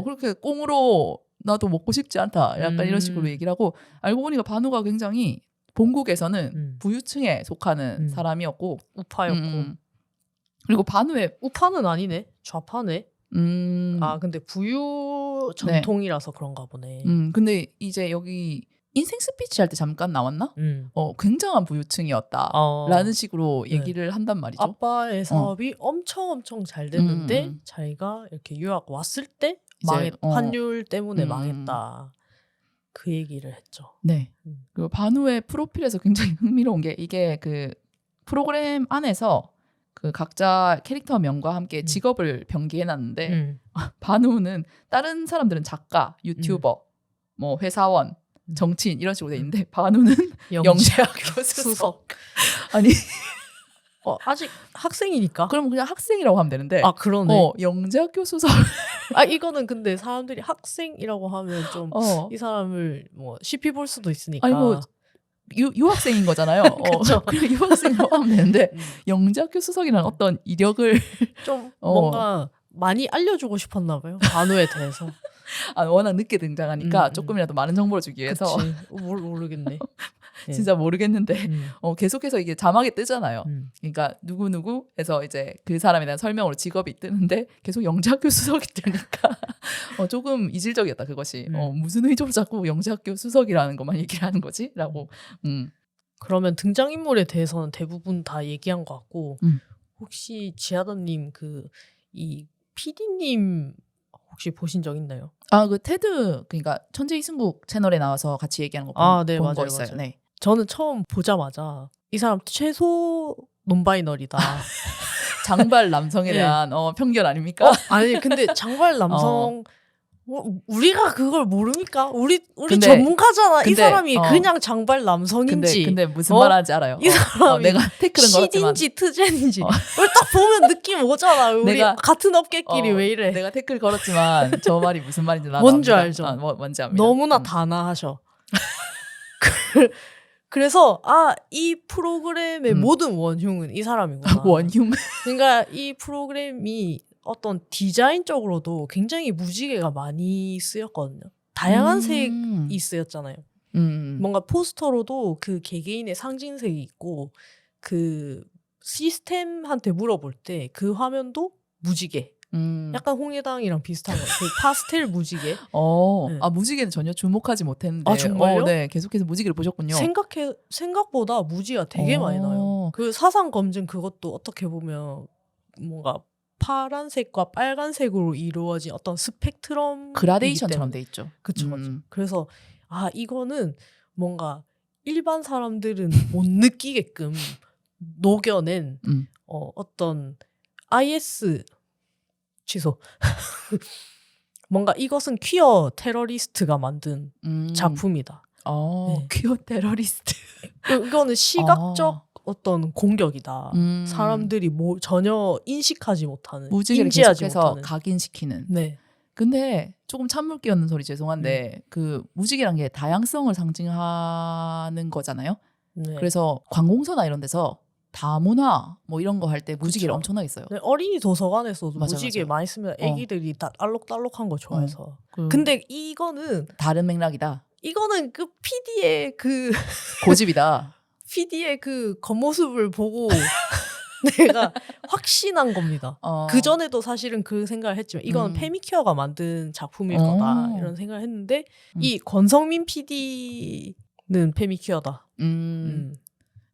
그렇게 꽁으로 나도 먹고 싶지 않다. 약간 이런 식으로 얘기를 하고 알고 보니까 바누가 굉장히 본국에서는 부유층에 속하는 사람이었고 우파였고 그리고 바누의 우파는 아니네. 좌파네. 근데 부유 전통이라서 그런가 보네. 근데 이제 여기 인생 스피치 할 때 잠깐 나왔나? 굉장한 부유층이었다 라는 식으로 얘기를 한단 말이죠. 아빠의 사업이 엄청 잘 됐는데 자기가 이렇게 유학 왔을 때 환율 때문에 망했다. 그 얘기를 했죠. 네. 그리고 바누의 프로필에서 굉장히 흥미로운 게 이게 그 프로그램 안에서 그 각자 캐릭터명과 함께 직업을 병기해놨는데 바누는 다른 사람들은 작가, 유튜버, 뭐 회사원, 정치인 이런 식으로 돼 있는데 바누는 영재학교 수석. 아니 아직 학생이니까. 그럼 그냥 학생이라고 하면 되는데. 그러네. 영재학교 수석. 이거는 근데 사람들이 학생이라고 하면 좀 이 사람을 뭐 쉽게 볼 수도 있으니까. 아니 뭐 유학생인 거잖아요. 그쵸. 그래 유학생이라고 하면 되는데 영재학교 수석이라는 어떤 이력을 좀 뭔가 많이 알려주고 싶었나 봐요. 간호에 대해서. 워낙 늦게 등장하니까 조금이라도 많은 정보를 주기 위해서. 그치. 모르겠네. 진짜 모르겠는데 계속해서 이게 자막에 뜨잖아요. 그러니까 누구 해서 이제 그 사람에 대한 설명으로 직업이 뜨는데 계속 영재학교 수석이 뜨니까 조금 이질적이었다 그것이. 무슨 의도로 자꾸 영재학교 수석이라는 것만 얘기를 하는 거지? 라고. 그러면 등장인물에 대해서는 대부분 다 얘기한 것 같고 혹시 지하더님 이 PD님 혹시 보신 적 있나요? 그 테드 그러니까 천재 이승국 채널에 나와서 같이 얘기하는 거 네, 본 맞아요, 거 있어요. 맞아요. 네. 저는 처음 보자마자 이 사람 최소 논바이널이다. 장발 남성에 네. 대한 편견 아닙니까? 아니 근데 장발 남성 우리가 그걸 모릅니까? 우리 근데, 전문가잖아. 이 근데, 사람이 그냥 장발 남성인지. 근데 무슨 말하는지 알아요. 이 사람이 내가 태클은 걸었지만 CD인지 트젠인지 우리 딱 보면 느낌 오잖아. 우리 내가, 같은 업계끼리 왜 이래. 내가 태클 걸었지만 저 말이 무슨 말인지 나도 뭔지 압니다. 알죠. 뭔지 압니다. 너무나 단아하셔. 그래서 이 프로그램의 모든 원흉은 이 사람이구나. 원흉. 그러니까 이 프로그램이 어떤 디자인적으로도 굉장히 무지개가 많이 쓰였거든요. 다양한 색이 쓰였잖아요. 뭔가 포스터로도 그 개개인의 상징색이 있고 그 시스템한테 물어볼 때 그 화면도 무지개. 약간 홍해당이랑 비슷한 거. 그 파스텔 무지개. 네. 무지개는 전혀 주목하지 못했는데. 정말요? 네, 계속해서 무지개를 보셨군요. 생각보다 무지가 되게 많이 나요. 그 사상 검증 그것도 어떻게 보면 뭔가 파란색과 빨간색으로 이루어진 어떤 스펙트럼 그라데이션처럼 돼 있죠. 그쵸. 그래서 이거는 뭔가 일반 사람들은 못 느끼게끔 녹여낸 어떤 IS 취소 뭔가 이것은 퀴어 테러리스트가 만든 작품이다. 네. 퀴어 테러리스트. 이거는 시각적 어떤 공격이다. 사람들이 전혀 인식하지 못하는, 무지개를 인지하지 계속해서 못하는. 각인시키는. 네. 근데 조금 찬물 끼얹는 소리 죄송한데 그 무지개란 게 다양성을 상징하는 거잖아요. 네. 그래서 관공서나 이런 데서 다문화 뭐 이런 거 할 때 무지개를 그쵸. 엄청나게 써요. 네, 어린이 도서관에서도 맞아, 무지개 맞아. 많이 쓰면 애기들이 다 알록달록한 거 좋아해서. 근데 이거는 다른 맥락이다. 이거는 그 PD의 고집이다. PD의 그 겉모습을 보고 내가 확신한 겁니다. 그 전에도 사실은 그 생각을 했지만 이건 페미큐어가 만든 작품일 거다 이런 생각을 했는데 이 권성민 PD는 페미큐어다.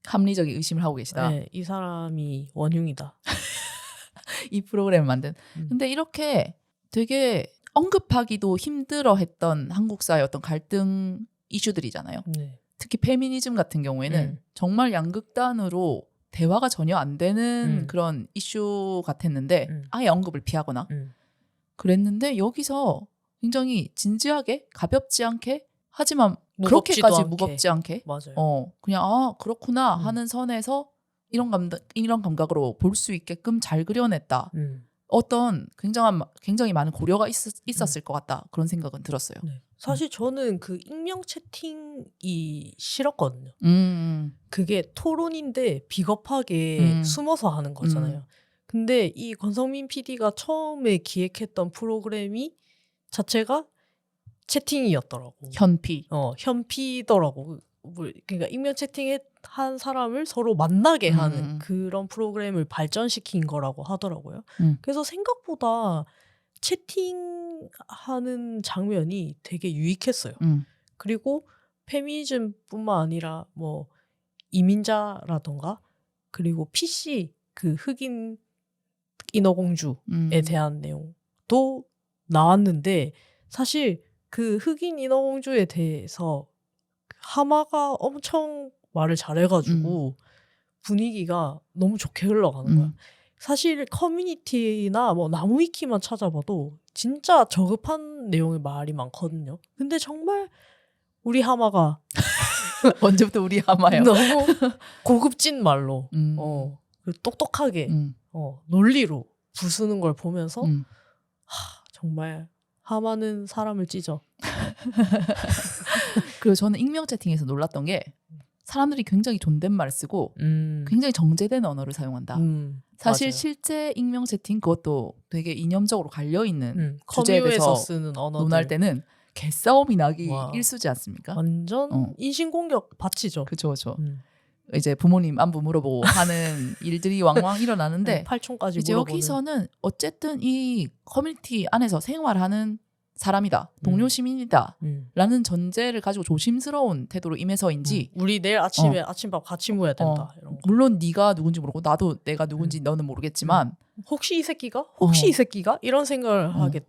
합리적인 의심을 하고 계시다. 네, 이 사람이 원흉이다. 이 프로그램을 만든. 근데 이렇게 되게 언급하기도 힘들어했던 한국 사회의 어떤 갈등 이슈들이잖아요. 네. 특히 페미니즘 같은 경우에는 정말 양극단으로 대화가 전혀 안 되는 그런 이슈 같았는데 아예 언급을 피하거나 그랬는데 여기서 굉장히 진지하게 가볍지 않게 하지만 그렇게까지 않게. 무겁지 않게 맞아요. 그냥 그렇구나 하는 선에서 이런 감각으로 볼 수 있게끔 잘 그려냈다. 어떤 굉장히 많은 고려가 있었을 것 같다. 그런 생각은 들었어요. 네. 사실 저는 그 익명 채팅이 싫었거든요. 그게 토론인데 비겁하게 숨어서 하는 거잖아요. 근데 이 권성민 PD가 처음에 기획했던 프로그램이 자체가 채팅이었더라고. 현피더라고. 그러니까 익명 채팅한 사람을 서로 만나게 하는 그런 프로그램을 발전시킨 거라고 하더라고요. 그래서 생각보다 채팅하는 장면이 되게 유익했어요. 그리고 페미니즘뿐만 아니라 뭐 이민자라던가 그리고 PC 그 흑인 인어공주에 대한 내용도 나왔는데 사실 그 흑인 인어공주에 대해서 하마가 엄청 말을 잘해가지고 분위기가 너무 좋게 흘러가는 거야. 사실 커뮤니티나 뭐 나무위키만 찾아봐도 진짜 저급한 내용의 말이 많거든요. 근데 정말 우리 하마가 언제부터 우리 하마요? 너무 고급진 말로 그리고 똑똑하게 논리로 부수는 걸 보면서 정말 하마는 사람을 찢어. 그리고 저는 익명 채팅에서 놀랐던 게 사람들이 굉장히 존댓말을 쓰고 굉장히 정제된 언어를 사용한다. 사실 맞아요. 실제 익명 채팅 그것도 되게 이념적으로 갈려있는 주제에 대해서 커뮤에서 쓰는 언어들. 논할 때는 개싸움이 나기 와. 일쑤지 않습니까? 완전 인신공격 바치죠. 그쵸. 이제 부모님 안부 물어보고 하는 일들이 왕왕 일어나는데 8촌까지 이제 물어보는. 여기서는 어쨌든 이 커뮤니티 안에서 생활하는 사람이다. 동료 시민이다. 라는 전제를 가지고 조심스러운 태도로 임해서인지 우리 내일 아침에 아침밥 같이 모여야 된다. 이런 거. 물론 네가 누군지 모르고 나도 내가 누군지 너는 모르겠지만 혹시 이 새끼가? 혹시 이 새끼가? 이런 생각을 하게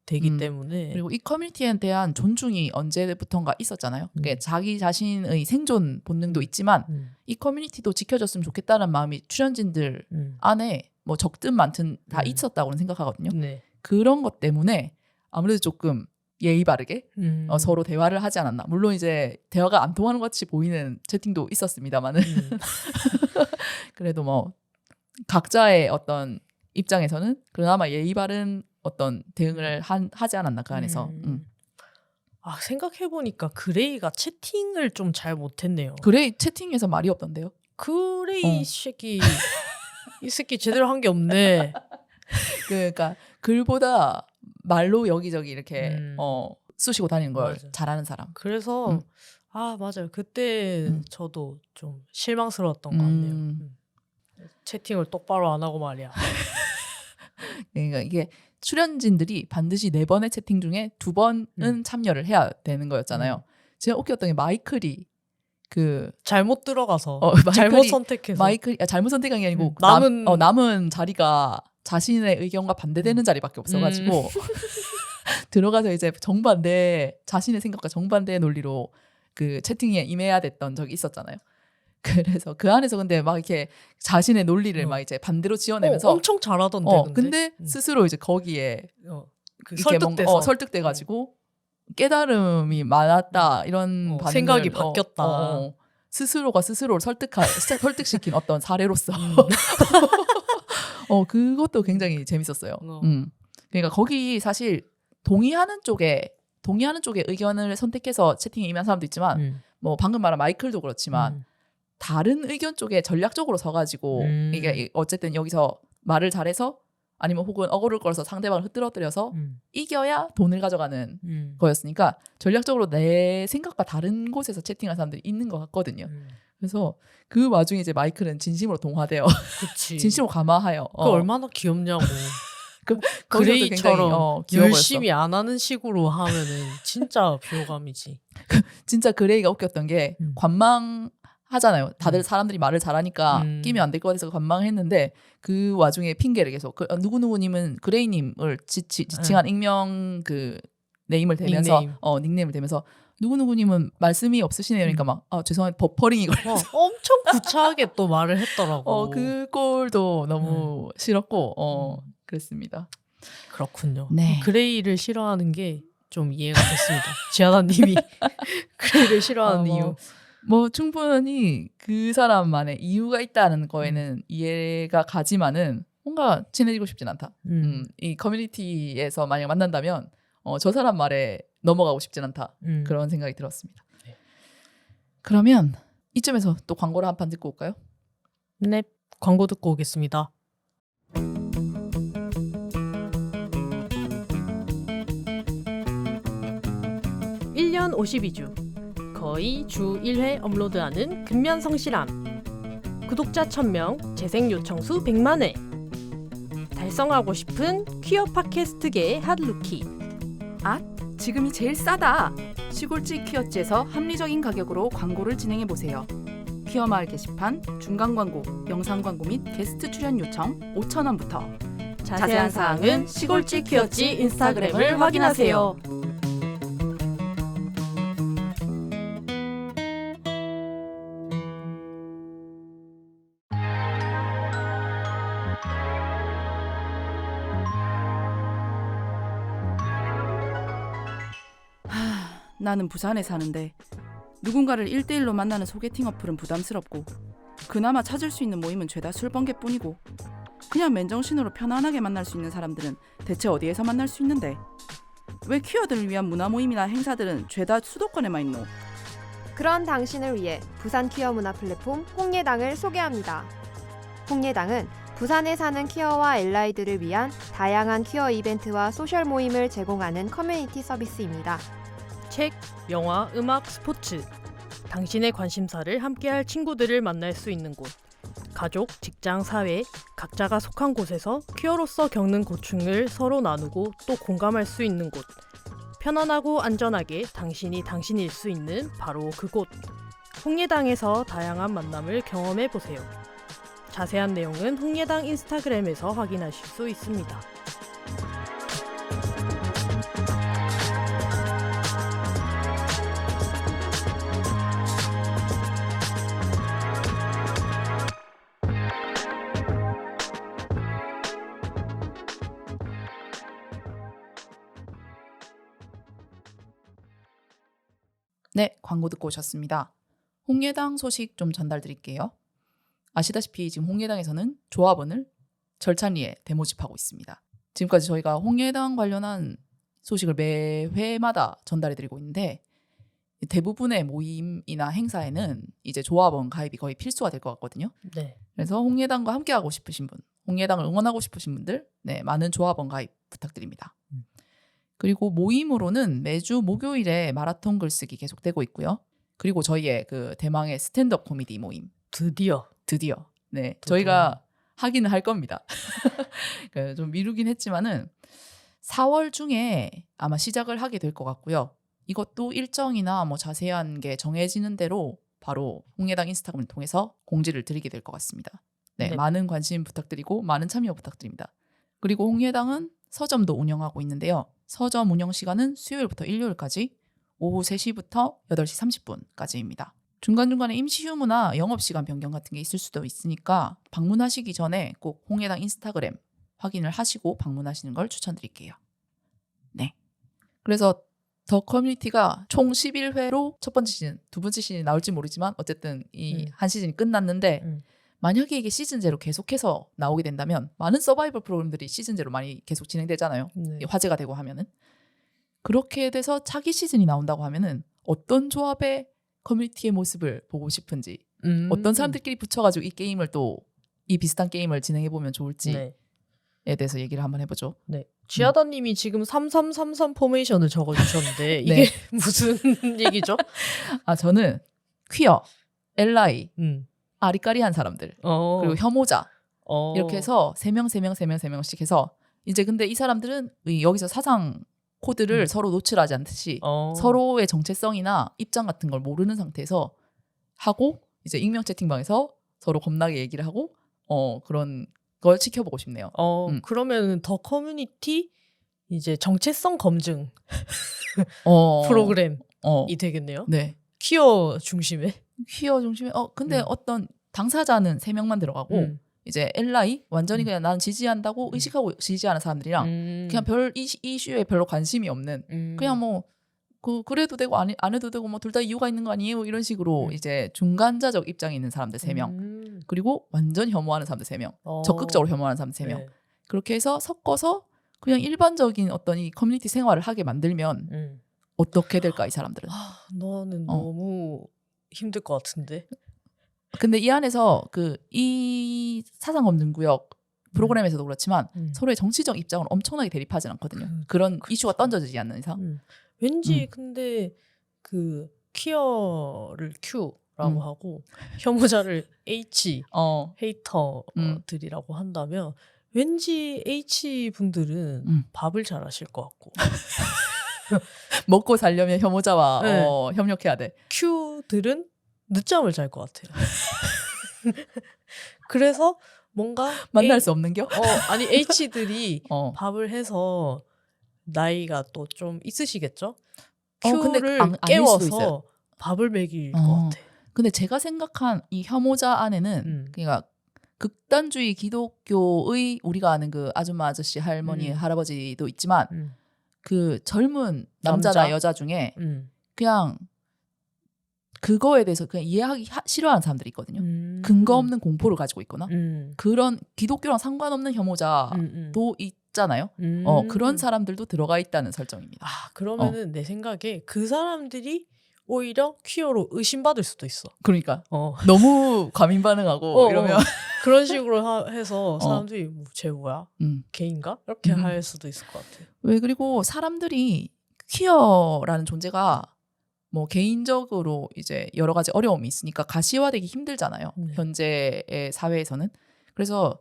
되기 때문에. 그리고 이 커뮤니티에 대한 존중이 언제부턴가 있었잖아요. 그게 자기 자신의 생존 본능도 있지만 이 커뮤니티도 지켜줬으면 좋겠다는 마음이 출연진들 안에 뭐 적든 많든 다 있었다고는 생각하거든요. 네. 그런 것 때문에 아무래도 조금 예의 바르게 서로 대화를 하지 않았나. 물론 이제 대화가 안 통하는 것 같이 보이는 채팅도 있었습니다만은 그래도 뭐 각자의 어떤 입장에서는 그나마 예의 바른 어떤 대응을 하지 않았나 그 안에서. 아 생각해보니까 그레이가 채팅을 좀 잘 못했네요. 그레이 채팅에서 말이 없던데요? 그레이 새끼 이 새끼 제대로 한 게 없네. 그러니까 글보다 말로 여기저기 이렇게 쑤시고 다니는 걸 맞아. 잘하는 사람. 그래서 아 맞아요. 그때 저도 좀 실망스러웠던 것 같네요. 채팅을 똑바로 안 하고 말이야. 그러니까 이게 출연진들이 반드시 4번의 채팅 중에 2번은 참여를 해야 되는 거였잖아요. 제가 웃겼던 게 마이클이 그 잘못 들어가서 마이클이, 잘못 선택해서 잘못 선택한 게 아니고 남은 자리가 자신의 의견과 반대되는 자리밖에 없어가지고 들어가서 이제 자신의 생각과 정반대의 논리로 그 채팅에 임해야 됐던 적이 있었잖아요. 그래서 그 안에서 근데 막 이렇게 자신의 논리를 막 이제 반대로 지어내면서 엄청 잘하던데. 근데 스스로 이제 거기에 그 이렇게 설득돼서 설득돼가지고 깨달음이 많았다 이런 반응을 생각이 바뀌었다. 스스로가 스스로를 설득시킨 어떤 사례로서 그것도 굉장히 재밌었어요. 그러니까 거기 사실 동의하는 쪽에 의견을 선택해서 채팅에 임한 사람도 있지만 뭐 방금 말한 마이클도 그렇지만 다른 의견 쪽에 전략적으로 서가지고 이게 어쨌든 여기서 말을 잘해서 아니면 혹은 어그를 끌어서 상대방을 흐트러뜨려서 이겨야 돈을 가져가는 거였으니까 전략적으로 내 생각과 다른 곳에서 채팅한 사람들이 있는 것 같거든요. 그래서 그 와중에 이제 마이클은 진심으로 동화되어 진심으로 감화하여 그 얼마나 귀엽냐고. 그레이처럼 열심히 안 하는 식으로 하면은 진짜 비호감이지. 진짜 그레이가 웃겼던 게 관망하잖아요. 다들 사람들이 말을 잘하니까 끼면 안 될 것 같아서 관망했는데 그 와중에 핑계를 계속 누구누구님은 그레이님을 지칭한 익명 그 네임을 대면서 닉네임을 대면서 누구누구님은 말씀이 없으시네요. 그러니까 막 죄송한데 버퍼링이 걸려서 엄청 구차하게 또 말을 했더라고. 그 꼴도 너무 싫었고 그랬습니다. 그렇군요. 네. 그레이를 싫어하는 게 좀 이해가 됐습니다. 지아나님이 그레이를 싫어하는 이유. 뭐 충분히 그 사람만의 이유가 있다는 거에는 이해가 가지만은 뭔가 친해지고 싶진 않다. 이 커뮤니티에서 만약 만난다면 저 사람 말에 넘어가고 싶진 않다. 그런 생각이 들었습니다. 네. 그러면 이쯤에서 또 광고를 한 판 듣고 올까요? 네, 광고 듣고 오겠습니다. (1년 52주) 거의 주 1회 업로드하는 근면성실함. 구독자 1000명, 재생 요청수 100만회. 달성하고 싶은 퀴어 팟캐스트계의 핫루키. 지금이 제일 싸다. 시골지 퀴어지에서 합리적인 가격으로 광고를 진행해보세요. 퀴어 마을 게시판, 중간 광고, 영상 광고 및 게스트 출연 요청 5,000원부터. 자세한 사항은 시골지 퀴어지 인스타그램을 확인하세요. 나는 부산에 사는데 누군가를 1대1로 만나는 소개팅 어플은 부담스럽고 그나마 찾을 수 있는 모임은 죄다 술번개뿐이고 그냥 맨정신으로 편안하게 만날 수 있는 사람들은 대체 어디에서 만날 수 있는데? 왜 퀴어들을 위한 문화 모임이나 행사들은 죄다 수도권에만 있노? 그런 당신을 위해 부산 퀴어 문화 플랫폼 홍예당을 소개합니다. 홍예당은 부산에 사는 퀴어와 엘라이들을 위한 다양한 퀴어 이벤트와 소셜 모임을 제공하는 커뮤니티 서비스입니다. 책, 영화, 음악, 스포츠. 당신의 관심사를 함께할 친구들을 만날 수 있는 곳. 가족, 직장, 사회, 각자가 속한 곳에서 퀴어로서 겪는 고충을 서로 나누고 또 공감할 수 있는 곳. 편안하고 안전하게 당신이 당신일 수 있는 바로 그곳. 홍예당에서 다양한 만남을 경험해보세요. 자세한 내용은 홍예당 인스타그램에서 확인하실 수 있습니다. 네, 광고 듣고 오셨습니다. 홍예당 소식 좀 전달드릴게요. 아시다시피 지금 홍예당에서는 조합원을 절찬리에 대모집하고 있습니다. 지금까지 저희가 홍예당 관련한 소식을 매 회마다 전달해드리고 있는데 대부분의 모임이나 행사에는 이제 조합원 가입이 거의 필수가 될 것 같거든요. 네. 그래서 홍예당과 함께하고 싶으신 분, 홍예당을 응원하고 싶으신 분들, 네, 많은 조합원 가입 부탁드립니다. 그리고 모임으로는 매주 목요일에 마라톤 글쓰기 계속되고 있고요. 그리고 저희의 그 대망의 스탠드업 코미디 모임 드디어. 네, 저희가 하기는 할 겁니다. 좀 미루긴 했지만은 4월 중에 아마 시작을 하게 될 것 같고요. 이것도 일정이나 뭐 자세한 게 정해지는 대로 바로 홍예당 인스타그램을 통해서 공지를 드리게 될 것 같습니다. 네, 네. 많은 관심 부탁드리고 많은 참여 부탁드립니다. 그리고 홍예당은 서점도 운영하고 있는데요. 서점 운영 시간은 수요일부터 일요일까지 오후 3시부터 8시 30분까지입니다. 중간중간에 임시 휴무나 영업시간 변경 같은 게 있을 수도 있으니까 방문하시기 전에 꼭 홍예당 인스타그램 확인을 하시고 방문하시는 걸 추천드릴게요. 네. 그래서 더 커뮤니티가 총 11회로 첫 번째 시즌, 두 번째 시즌이 나올지 모르지만 어쨌든 이 한 시즌이 끝났는데 만약에 이게 시즌제로 계속해서 나오게 된다면 많은 서바이벌 프로그램들이 시즌제로 많이 계속 진행되잖아요. 네. 화제가 되고 하면은. 그렇게 돼서 차기 시즌이 나온다고 하면은 어떤 조합의 커뮤니티의 모습을 보고 싶은지 어떤 사람들끼리 붙여가지고 이 게임을 또 이 비슷한 게임을 진행해보면 좋을지에 네. 대해서 얘기를 한번 해보죠. 네. 지하다님이 지금 3333 포메이션을 적어주셨는데 이게 네. 무슨 얘기죠? 아 저는 퀴어, 엘라이, 음. 아리까리한 사람들 그리고 혐오자 이렇게 해서 3명씩 해서 이제 근데 이 사람들은 여기서 사상 코드를 서로 노출하지 않듯이 서로의 정체성이나 입장 같은 걸 모르는 상태에서 하고 이제 익명 채팅방에서 서로 겁나게 얘기를 하고 그런 걸 지켜보고 싶네요. 그러면 더 커뮤니티 이제 정체성 검증 프로그램이 되겠네요. 네. 퀴어 중심에. 퀴어 중심에 근데 어떤 당사자는 3명만 들어가고 이제 엘라이 완전히 그냥 난 지지한다고 의식하고 지지하는 사람들이랑 그냥 별 이슈에 별로 관심이 없는 그냥 뭐 그래도 되고 안 해도 되고 뭐 둘 다 이유가 있는 거 아니에요 이런 식으로 이제 중간자적 입장에 있는 사람들 3명 그리고 완전 혐오하는 사람들 3명 적극적으로 혐오하는 사람들 3명 네. 그렇게 해서 섞어서 그냥 일반적인 어떤 이 커뮤니티 생활을 하게 만들면 어떻게 될까 이 사람들은. 너는 너무 힘들 것 같은데. 근데 이 안에서 이 사상검증구역 프로그램에서도 그렇지만 서로의 정치적 입장을 엄청나게 대립하진 않거든요. 그런 이슈가 던져지지 않는 이상. 왠지 근데 그 퀴어를 Q라고 하고 혐오자를 H 헤이터들이라고 한다면 왠지 H 분들은 밥을 잘 하실 것 같고 먹고 살려면 혐오자와 네. 협력해야 돼. Q들은 늦잠을 잘 것 같아요. 그래서 뭔가 만날 수 없는겨? 아니 H들이 밥을 해서 나이가 또 좀 있으시겠죠? 근데 Q를 아닐 수도 깨워서 있어요. 밥을 먹일 것 같아. 근데 제가 생각한 이 혐오자 안에는 그러니까 극단주의 기독교의 우리가 아는 그 아줌마 아저씨 할머니 할아버지도 있지만 그 젊은 남자나 여자 중에 그냥 그거에 대해서 그냥 이해하기 싫어하는 사람들이 있거든요. 근거 없는 공포를 가지고 있거나 그런 기독교랑 상관없는 혐오자도 있잖아요. 그런 사람들도 들어가 있다는 설정입니다. 아, 그러면은 내 생각에 그 사람들이 오히려 퀴어로 의심받을 수도 있어. 그러니까 너무 과민 반응하고 이러면 그런 식으로 해서 사람들이 뭐, 쟤 뭐야? 게인가? 이렇게 할 수도 있을 것 같아요. 왜 그리고 사람들이 퀴어라는 존재가 뭐 개인적으로 이제 여러 가지 어려움이 있으니까 가시화되기 힘들잖아요. 현재의 사회에서는. 그래서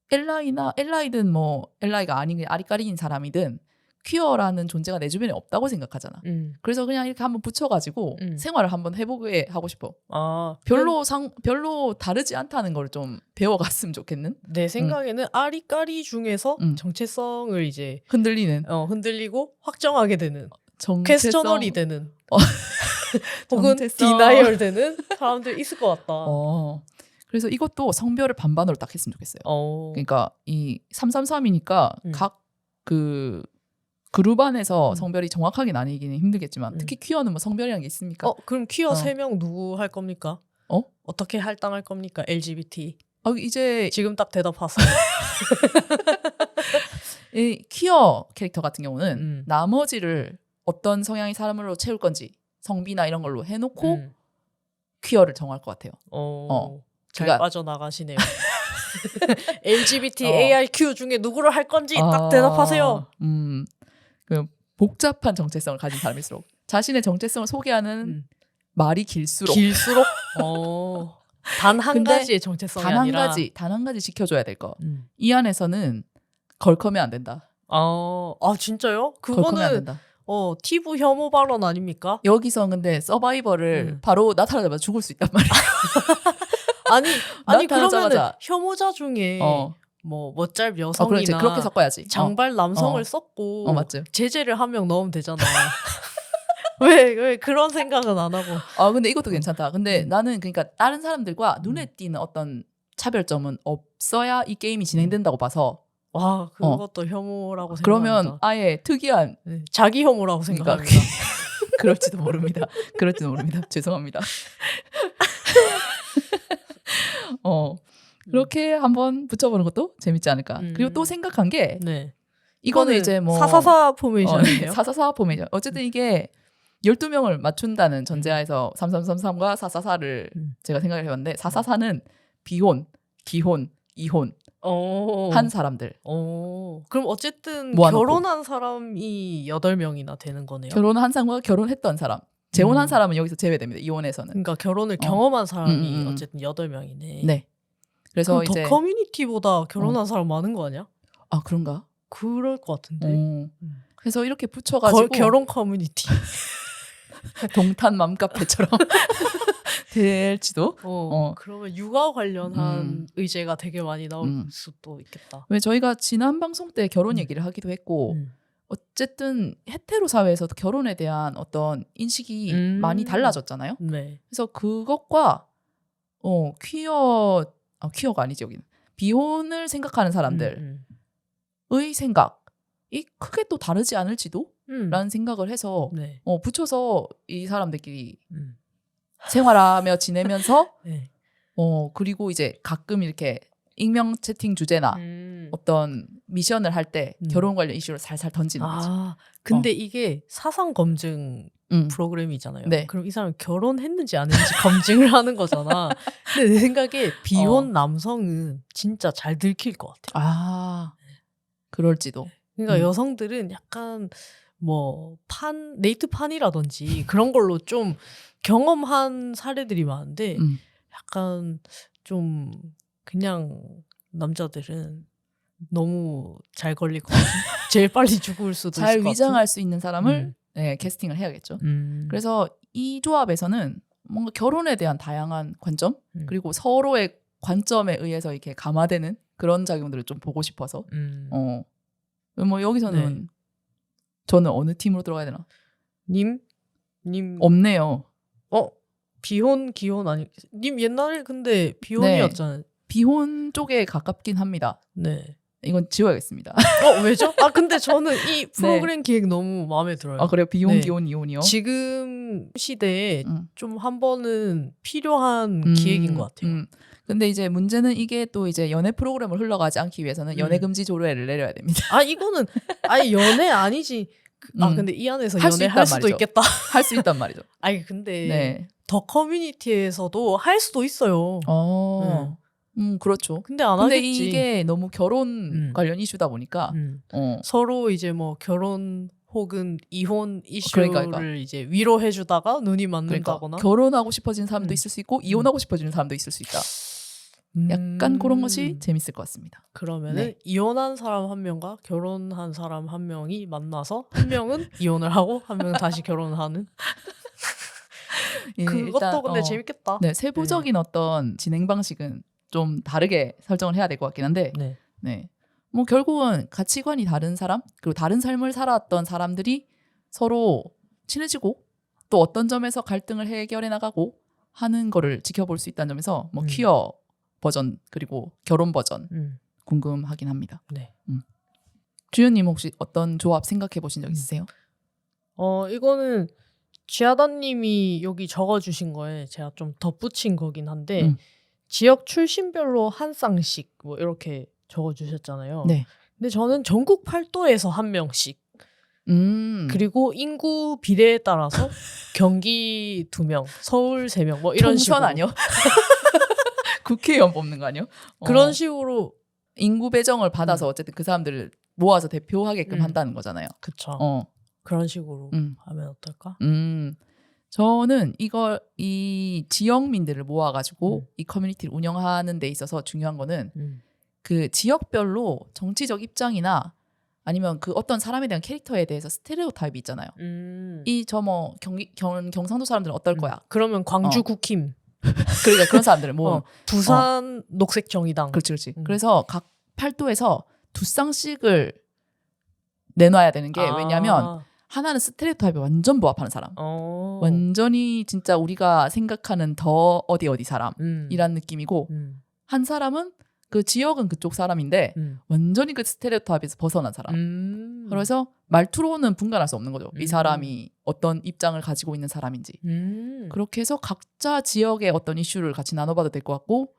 엘라이든 뭐 엘라이가 아닌 아리까리인 사람이든 퀴어라는 존재가 내 주변에 없다고 생각하잖아. 그래서 그냥 이렇게 한번 붙여가지고 생활을 한번 해보게 하고 싶어. 아, 별로 다르지 않다는 걸 좀 배워갔으면 좋겠는? 내 생각에는 아리까리 중에서 정체성을 이제 흔들리고 확정하게 되는 퀘스처널이 되는 혹은 디나이얼 되는 사람들 있을 것 같다. 그래서 이것도 성별을 반반으로 딱 했으면 좋겠어요. 그러니까 이 333이니까 각 그 그룹 안에서 성별이 정확하게 나뉘기는 힘들겠지만 특히 퀴어는 뭐 성별이라는 게 있습니까? 그럼 퀴어 3명 누구 할 겁니까? 어떻게 할당할 겁니까? LGBT. 이제 지금 딱 대답하세요. 이 퀴어 캐릭터 같은 경우는 나머지를 어떤 성향의 사람으로 채울 건지 성비나 이런 걸로 해놓고 퀴어를 정할 것 같아요. 잘 빠져나가시네요. LGBT, ARQ 중에 누구를 할 건지 딱 대답하세요. 그 복잡한 정체성을 가진 사람일수록 자신의 정체성을 소개하는 말이 길수록 단 한 가지의 정체성이 아니라 단 한 가지 지켜줘야 될 거. 이 안에서는 걸커면 안 된다. 아 진짜요? 걸커면 안 그거는 된다. 티브 혐오 발언 아닙니까? 여기서 근데 서바이벌을 바로 나타나자마자 죽을 수 있단 말이야. 아니 그러면 나타나자마자. 혐오자 중에 뭐 멋잘 여성이나 그렇게 섞어야지. 장발 남성을 썼고 맞죠. 제재를 한 명 넣으면 되잖아. 왜 그런 생각은 안 하고? 근데 이것도 괜찮다. 근데 나는 그러니까 다른 사람들과 눈에 띄는 어떤 차별점은 없어야 이 게임이 진행된다고 봐서. 와, 그것도 혐오라고 생각합니다. 그러면 아예 특이한 자기 혐오라고 생각합니다. 그럴지도 모릅니다. 죄송합니다. 그렇게 한번 붙여보는 것도 재밌지 않을까. 그리고 또 생각한 게 이거는 이제 뭐 444 포메이션이에요. 444 포메이션. 어쨌든 이게 12명을 맞춘다는 전제하에서 3333과 444를 제가 생각을 해봤는데 444는 비혼, 기혼, 이혼 한 사람들. 그럼 어쨌든 모아놓고. 결혼한 사람이 8명이나 되는 거네요. 결혼한 사람과 결혼했던 사람. 재혼한 사람은 여기서 제외됩니다. 이혼에서는. 그러니까 결혼을 경험한 사람이 어쨌든 8명이네. 네. 그래서 그럼 이제 더 커뮤니티보다 결혼한 사람 많은 거 아니야? 아, 그런가? 그럴 것 같은데. 그래서 이렇게 붙여가지고 결혼 커뮤니티. 동탄 맘카페처럼 될지도. 그러면 육아 관련한 의제가 되게 많이 나올 수도 있겠다. 왜 저희가 지난 방송 때 결혼 얘기를 하기도 했고 어쨌든 헤테로 사회에서도 결혼에 대한 어떤 인식이 많이 달라졌잖아요. 네. 그래서 그것과 퀴어가 아니지 여기는 비혼을 생각하는 사람들의 생각이 크게 또 다르지 않을지도 라는 생각을 해서 붙여서 이 사람들끼리 생활하며 지내면서 그리고 이제 가끔 이렇게 익명 채팅 주제나 어떤 미션을 할 때 결혼 관련 이슈를 살살 던지는 거지. 근데 이게 사상 검증 프로그램이잖아요. 네. 그럼 이 사람 결혼했는지 안 했는지 검증을 하는 거잖아. 근데 내 생각에 비혼 남성은 진짜 잘 들킬 것 같아. 그럴지도. 그러니까 여성들은 약간 뭐 네이트판이라든지 그런 걸로 좀 경험한 사례들이 많은데 약간 좀 그냥 남자들은 너무 잘 걸릴 것 같아. 제일 빨리 죽을 수도 있을 것 같아. 잘 위장할 수 있는 사람을 캐스팅을 해야겠죠. 그래서 이 조합에서는 뭔가 결혼에 대한 다양한 관점 그리고 서로의 관점에 의해서 이렇게 감화되는 그런 작용들을 좀 보고 싶어서 뭐 여기서는 저는 어느 팀으로 들어가야 되나? 님 없네요. 비혼 기혼 아니 님 옛날에 근데 비혼이었잖아요. 비혼 쪽에 가깝긴 합니다. 네. 이건 지워야겠습니다. 왜죠? 근데 저는 이 프로그램 기획 너무 마음에 들어요. 그래요? 비혼, 네. 기혼, 이혼이요? 지금 요즘 시대에 좀 한 번은 필요한 기획인 것 같아요. 근데 이제 문제는 이게 또 이제 연애 프로그램을 흘러가지 않기 위해서는 연애 금지 조례를 내려야 됩니다. 아 이거는 아니 연애 아니지. 근데 이 안에서 할수 연애 할 있단 수도 말이죠. 있겠다. 할 수 있단 말이죠. 아니 근데 네. 더 커뮤니티에서도 할 수도 있어요. 그렇죠. 근데 안 근데 하겠지. 이게 너무 결혼 관련 이슈다 보니까 서로 이제 뭐 결혼 혹은 이혼 이슈를 그러니까. 이제 위로해주다가 눈이 맞는다거나 결혼하고 싶어지는 사람도 있을 수 있고 이혼하고 싶어지는 사람도 있을 수 있다. 약간 그런 것이 재밌을 것 같습니다. 그러면은 이혼한 사람 한 명과 결혼한 사람 한 명이 만나서 한 명은 이혼을 하고 한 명은 다시 결혼하는 그것도 일단, 근데 재밌겠다. 네, 세부적인 어떤 진행 방식은 좀 다르게 설정을 해야 될 것 같긴 한데 네. 뭐 결국은 가치관이 다른 사람 그리고 다른 삶을 살았던 사람들이 서로 친해지고 또 어떤 점에서 갈등을 해결해 나가고 하는 거를 지켜볼 수 있다는 점에서 뭐 퀴어 버전 그리고 결혼 버전 궁금하긴 합니다. 네. 주연님 혹시 어떤 조합 생각해 보신 적 있으세요? 이거는 지하다님이 여기 적어주신 거에 제가 좀 덧붙인 거긴 한데 지역 출신별로 한 쌍씩 뭐 이렇게 적어주셨잖아요. 네. 근데 저는 전국 팔도에서 한 명씩 그리고 인구 비례에 따라서 경기 2명, 서울 3명 뭐 이런 식으로. 총선 아니요? 국회의원 뽑는 거 아니요? 그런 식으로 인구 배정을 받아서 어쨌든 그 사람들을 모아서 대표하게끔 한다는 거잖아요. 그쵸. 그런 식으로 하면 어떨까? 저는 이 지역민들을 모아가지고 이 커뮤니티를 운영하는 데 있어서 중요한 거는 그 지역별로 정치적 입장이나 아니면 그 어떤 사람에 대한 캐릭터에 대해서 스테레오타입이 있잖아요. 이 저 뭐 경상도 사람들은 어떨 거야? 그러면 광주 국힘. 그러니까 그런 사람들을 뭐 부산 녹색정의당. 그렇지. 그래서 각 팔도에서 2쌍씩을 내놔야 되는 게 왜냐하면 하나는 스테레오타입에 완전 부합하는 사람. 완전히 진짜 우리가 생각하는 더 어디 사람이란 느낌이고 한 사람은 그 지역은 그쪽 사람인데 완전히 그 스테레오타입에서 벗어난 사람. 그래서 말투로는 분간할 수 없는 거죠. 이 사람이 어떤 입장을 가지고 있는 사람인지. 그렇게 해서 각자 지역의 어떤 이슈를 같이 나눠봐도 될 것 같고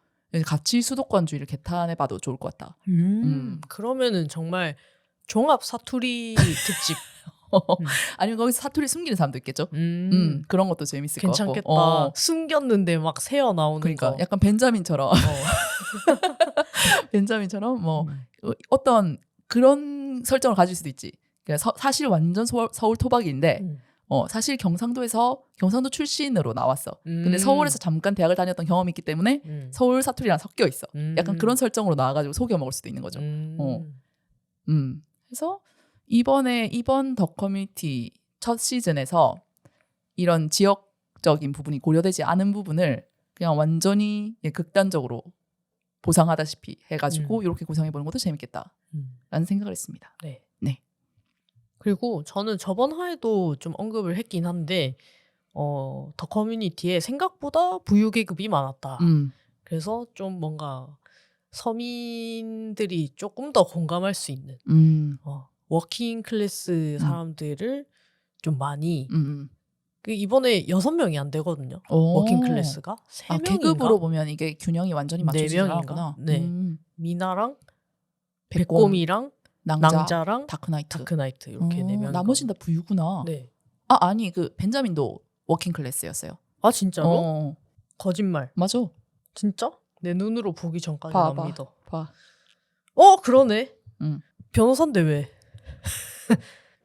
같이 수도권주의를 개탄해봐도 좋을 것 같다. 그러면은 정말 종합 사투리 특집. 아니면 거기서 사투리 숨기는 사람도 있겠죠. 그런 것도 재밌을 것 같고. 괜찮겠다. 숨겼는데 막 새어 나오는 그러니까 거. 약간 벤자민처럼 벤자민처럼 뭐 어떤 그런 설정을 가질 수도 있지. 그러니까 사실 완전 서울 토박이인데 사실 경상도 출신으로 나왔어. 근데 서울에서 잠깐 대학을 다녔던 경험이 있기 때문에 서울 사투리랑 섞여 있어. 약간 그런 설정으로 나와가지고 속여 먹을 수도 있는 거죠. 그래서 이번 더 커뮤니티 첫 시즌에서 이런 지역적인 부분이 고려되지 않은 부분을 그냥 완전히 극단적으로 보상하다시피 해가지고 이렇게 구성해보는 것도 재밌겠다라는 생각을 했습니다. 네. 그리고 저는 저번 화에도 좀 언급을 했긴 한데 더 커뮤니티에 생각보다 부유계급이 많았다. 그래서 좀 뭔가 서민들이 조금 더 공감할 수 있는 워킹 클래스 사람들을 좀 많이 그 이번에 6명이 안 되거든요. 워킹 클래스가 3명인가? 계급으로 보면 이게 균형이 완전히 맞춰지지 4명인가? 않았구나. 네. 미나랑 백곰이랑 낭자랑 다크나이트 이렇게 4명. 나머지는 다 부유구나. 네. 아니 그 벤자민도 워킹 클래스였어요. 아 진짜로? 거짓말. 맞아. 진짜? 내 눈으로 보기 전까지 안 믿어. 봐. 그러네. 변호사인데 왜?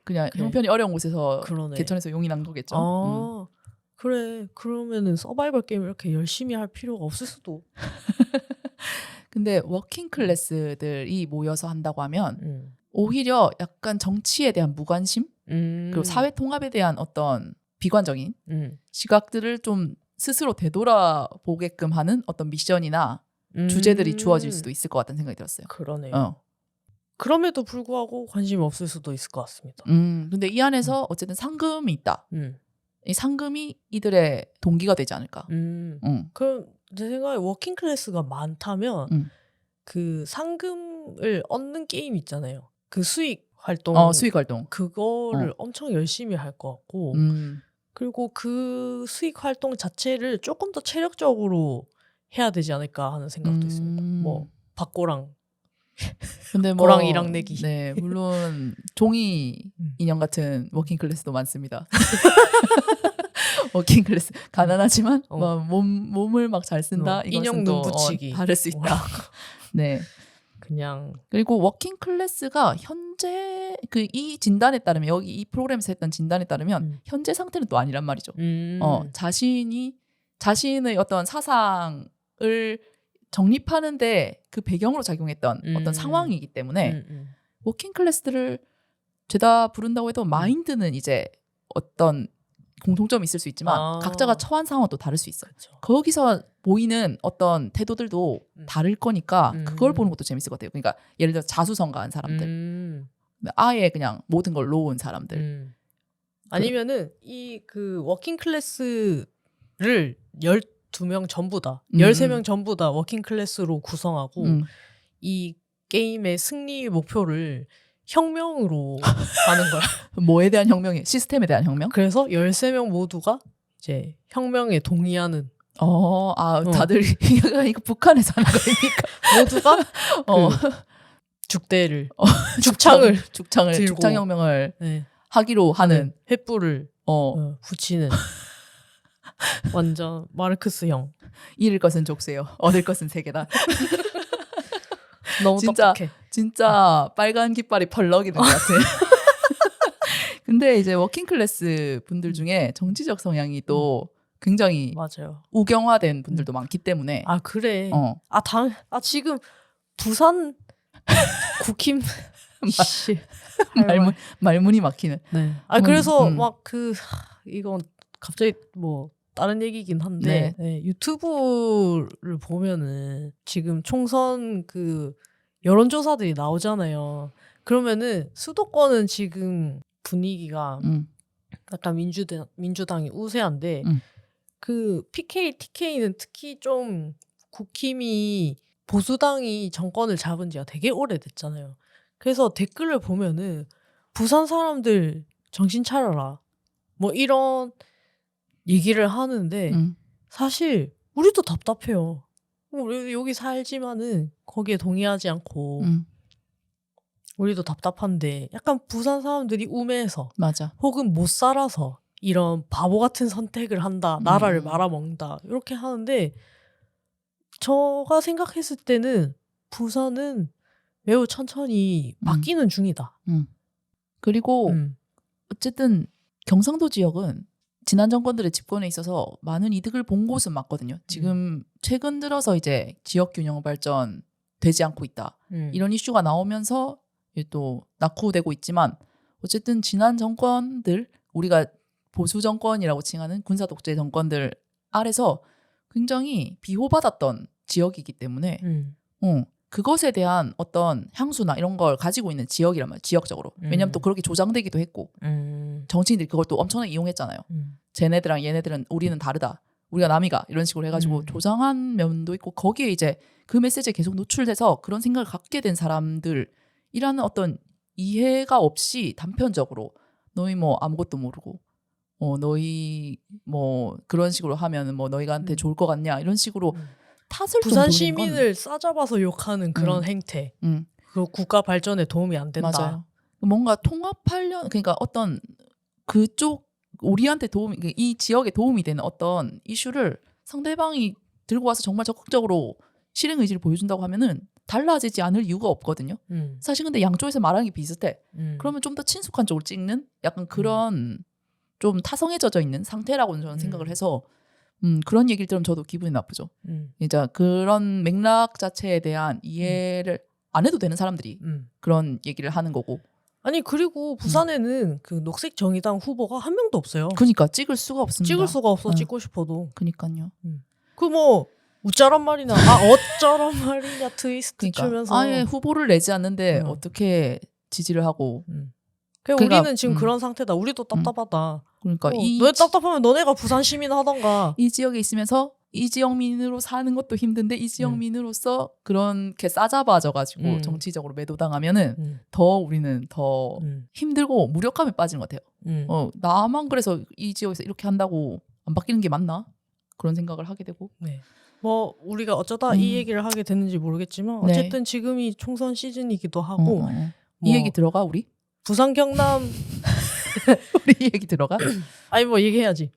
그냥 형편이 어려운 곳에서 그러네. 개천에서 용이 난 거겠죠. 그래. 그러면은 서바이벌 게임 이렇게 열심히 할 필요가 없을 수도. 근데 워킹 클래스들이 모여서 한다고 하면 오히려 약간 정치에 대한 무관심 그리고 사회 통합에 대한 어떤 비관적인 시각들을 좀 스스로 되돌아보게끔 하는 어떤 미션이나 주제들이 주어질 수도 있을 것 같다는 생각이 들었어요. 그러네요. 그럼에도 불구하고 관심이 없을 수도 있을 것 같습니다. 근데 이 안에서 어쨌든 상금이 있다. 이 상금이 이들의 동기가 되지 않을까. 그럼 제 생각에 워킹 클래스가 많다면 그 상금을 얻는 게임 있잖아요. 그 수익 활동. 수익 활동. 그거를 엄청 열심히 할 것 같고 그리고 그 수익 활동 자체를 조금 더 체력적으로 해야 되지 않을까 하는 생각도 있습니다. 뭐 박고랑 근데 뭐 고랑이랑 내기. 네, 물론 종이 인형 같은 워킹 클래스도 많습니다. 워킹 클래스 가난하지만 막 몸을 막 잘 쓴다. 이것은 인형 또 눈 붙이기. 다를 수 있다. 네. 그냥 그리고 워킹 클래스가 현재 그 이 진단에 따르면 여기 이 프로그램에서 했던 진단에 따르면 현재 상태는 또 아니란 말이죠. 자신의 어떤 사상을 정립하는데 그 배경으로 작용했던 어떤 상황이기 때문에 워킹 클래스들을 죄다 부른다고 해도 마인드는 이제 어떤 공통점이 있을 수 있지만 각자가 처한 상황은 또 다를 수 있어요. 그쵸. 거기서 보이는 어떤 태도들도 다를 거니까 그걸 보는 것도 재밌을 것 같아요. 그러니까 예를 들어 자수성가한 사람들, 아예 그냥 모든 걸 놓은 사람들. 아니면은 이 그 워킹 클래스를 12명 전부 다 13명 전부 다 워킹 클래스로 구성하고 이 게임의 승리 목표를 혁명으로 하는 거야. 뭐에 대한 혁명이? 시스템에 대한 혁명? 그래서 13명 모두가 이제 혁명에 동의하는 다들 이거 북한에서 하는 거니까 모두가 죽대를 죽창을 들고 죽창혁명을 네. 하기로 하는 횃불을 붙이는 완전 마르크스형. 잃을 것은 족쇄요. 얻을 것은 세계다. 너무 진짜 똑똑해. 진짜 빨간 깃발이 펄럭이는 것 같아. 근데 이제 워킹 클래스 분들 중에 정치적 성향이 또 굉장히 맞아요. 우경화된 분들도 많기 때문에 그래. 지금 부산 국힘 씨. 말문이 막히는. 네. 그래서 막 이건 갑자기 뭐 다른 얘기긴 한데 유튜브를 보면은 지금 총선 그 여론조사들이 나오잖아요. 그러면은 수도권은 지금 분위기가 약간 민주당이 우세한데 그 PK, TK는 특히 좀 국힘이 보수당이 정권을 잡은 지가 되게 오래됐잖아요. 그래서 댓글을 보면은 부산 사람들 정신 차려라. 뭐 이런 얘기를 하는데 사실 우리도 답답해요. 우리 여기 살지만은 거기에 동의하지 않고 우리도 답답한데 약간 부산 사람들이 우매해서 맞아. 혹은 못 살아서 이런 바보 같은 선택을 한다. 나라를 말아먹는다. 이렇게 하는데 제가 생각했을 때는 부산은 매우 천천히 바뀌는 중이다. 그리고 어쨌든 경상도 지역은 지난 정권들의 집권에 있어서 많은 이득을 본 곳은 맞거든요. 지금 최근 들어서 이제 지역 균형 발전 되지 않고 있다. 이런 이슈가 나오면서 또 낙후되고 있지만 어쨌든 지난 정권들 우리가 보수 정권이라고 칭하는 군사 독재 정권들 아래서 굉장히 비호받았던 지역이기 때문에 그것에 대한 어떤 향수나 이런 걸 가지고 있는 지역이란 말이에요. 지역적으로. 왜냐하면 또 그렇게 조장되기도 했고 정치인들이 그걸 또 엄청나게 이용했잖아요. 쟤네들랑 얘네들은 우리는 다르다. 우리가 남이가 이런 식으로 해가지고 조장한 면도 있고 거기에 이제 그 메시지에 계속 노출돼서 그런 생각을 갖게 된 사람들이라는 어떤 이해가 없이 단편적으로 너희 뭐 아무것도 모르고 너희 뭐 그런 식으로 하면 뭐 너희가한테 좋을 것 같냐 이런 식으로 탓을 부산 시민을 싸잡아서 욕하는 그런 행태. 그 국가 발전에 도움이 안 된다. 맞아요. 뭔가 통합하려는 그러니까 어떤 그쪽 우리한테 이 지역에 도움이 되는 어떤 이슈를 상대방이 들고 와서 정말 적극적으로 실행 의지를 보여준다고 하면은 달라지지 않을 이유가 없거든요. 사실 근데 양쪽에서 말하는 게 비슷해. 그러면 좀 더 친숙한 쪽을 찍는 약간 그런 좀 타성에 젖어 있는 상태라고는 저는 생각을 해서 그런 얘기를 들으면 저도 기분이 나쁘죠. 이제 그런 맥락 자체에 대한 이해를 안 해도 되는 사람들이 그런 얘기를 하는 거고. 아니 그리고 부산에는 그 녹색정의당 후보가 한 명도 없어요. 그러니까 찍을 수가 없습니다. 찍을 수가 없어. 찍고 싶어도. 그러니까요. 그 뭐 웃자란 말이나 어쩌란 말이냐 트위스트 그러니까 추면서 아예 후보를 내지 않는데 어떻게 지지를 하고. 그러니까 우리는 지금 그런 상태다. 우리도 답답하다. 그러니까 너네 답답하면 너네가 부산 시민 하던가. 이 지역에 있으면서 이지영민으로 사는 것도 힘든데 이지영민으로서 그렇게 싸잡아져가지고 정치적으로 매도당하면은 더 우리는 더 힘들고 무력감에 빠지는 것 같아요. 나만 그래서 이 지역에서 이렇게 한다고 안 바뀌는 게 맞나? 그런 생각을 하게 되고. 네. 뭐 우리가 어쩌다 이 얘기를 하게 됐는지 모르겠지만 어쨌든 지금이 총선 시즌이기도 하고 뭐 이 얘기 들어가 우리? 부산 경남 우리 이 얘기 들어가? 아니 뭐 얘기해야지.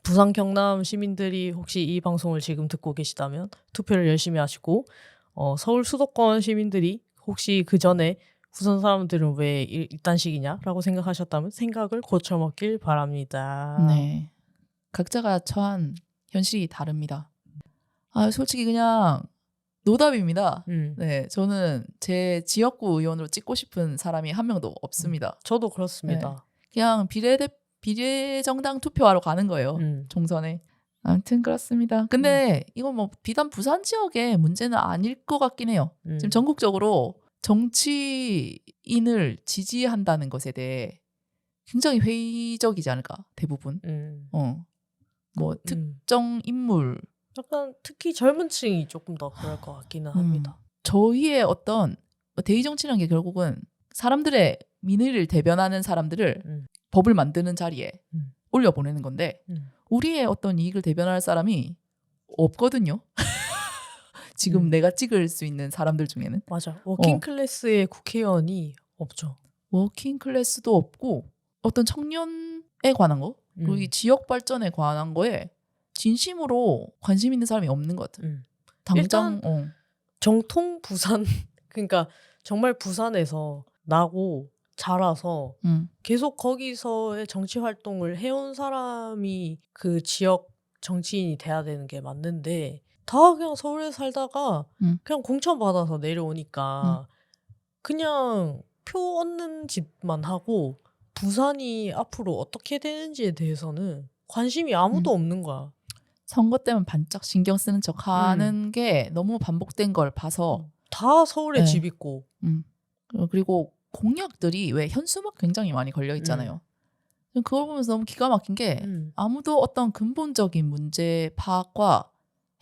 부산 경남 시민들이 혹시 이 방송을 지금 듣고 계시다면 투표를 열심히 하시고 서울 수도권 시민들이 혹시 그 전에 부산 사람들은 왜 이딴 식이냐라고 생각하셨다면 생각을 고쳐먹길 바랍니다. 네. 각자가 처한 현실이 다릅니다. 아 솔직히 그냥 노답입니다. 네, 저는 제 지역구 의원으로 찍고 싶은 사람이 한 명도 없습니다. 저도 그렇습니다. 네. 그냥 비례정당 투표하러 가는 거예요. 총선에. 아무튼 그렇습니다. 근데 이건 뭐 비단 부산 지역의 문제는 아닐 것 같긴 해요. 지금 전국적으로 정치인을 지지한다는 것에 대해 굉장히 회의적이지 않을까 대부분. 뭐 특정 인물 약간 특히 젊은 층이 조금 더 그럴 것 같기는 합니다. 저희의 어떤 대의 정치라는 게 결국은 사람들의 민의를 대변하는 사람들을 법을 만드는 자리에 올려보내는 건데 우리의 어떤 이익을 대변할 사람이 없거든요. 지금 내가 찍을 수 있는 사람들 중에는. 맞아. 워킹 클래스의 국회의원이 없죠. 워킹 클래스도 없고 어떤 청년에 관한 거 그리고 이 지역 발전에 관한 거에 진심으로 관심 있는 사람이 없는 것 같아요. 당장 일단 정통 부산 그러니까 정말 부산에서 나고 자라서 계속 거기서의 정치 활동을 해온 사람이 그 지역 정치인이 돼야 되는 게 맞는데 다 그냥 서울에 살다가 그냥 공천 받아서 내려오니까 그냥 표 얻는 짓만 하고 부산이 앞으로 어떻게 되는지에 대해서는 관심이 아무도 없는 거야. 선거 때만 반짝 신경 쓰는 척 하는 게 너무 반복된 걸 봐서 다 서울에 집 있고 그리고 공약들이 왜 현수막 굉장히 많이 걸려 있잖아요. 그걸 보면서 너무 기가 막힌 게 아무도 어떤 근본적인 문제 파악과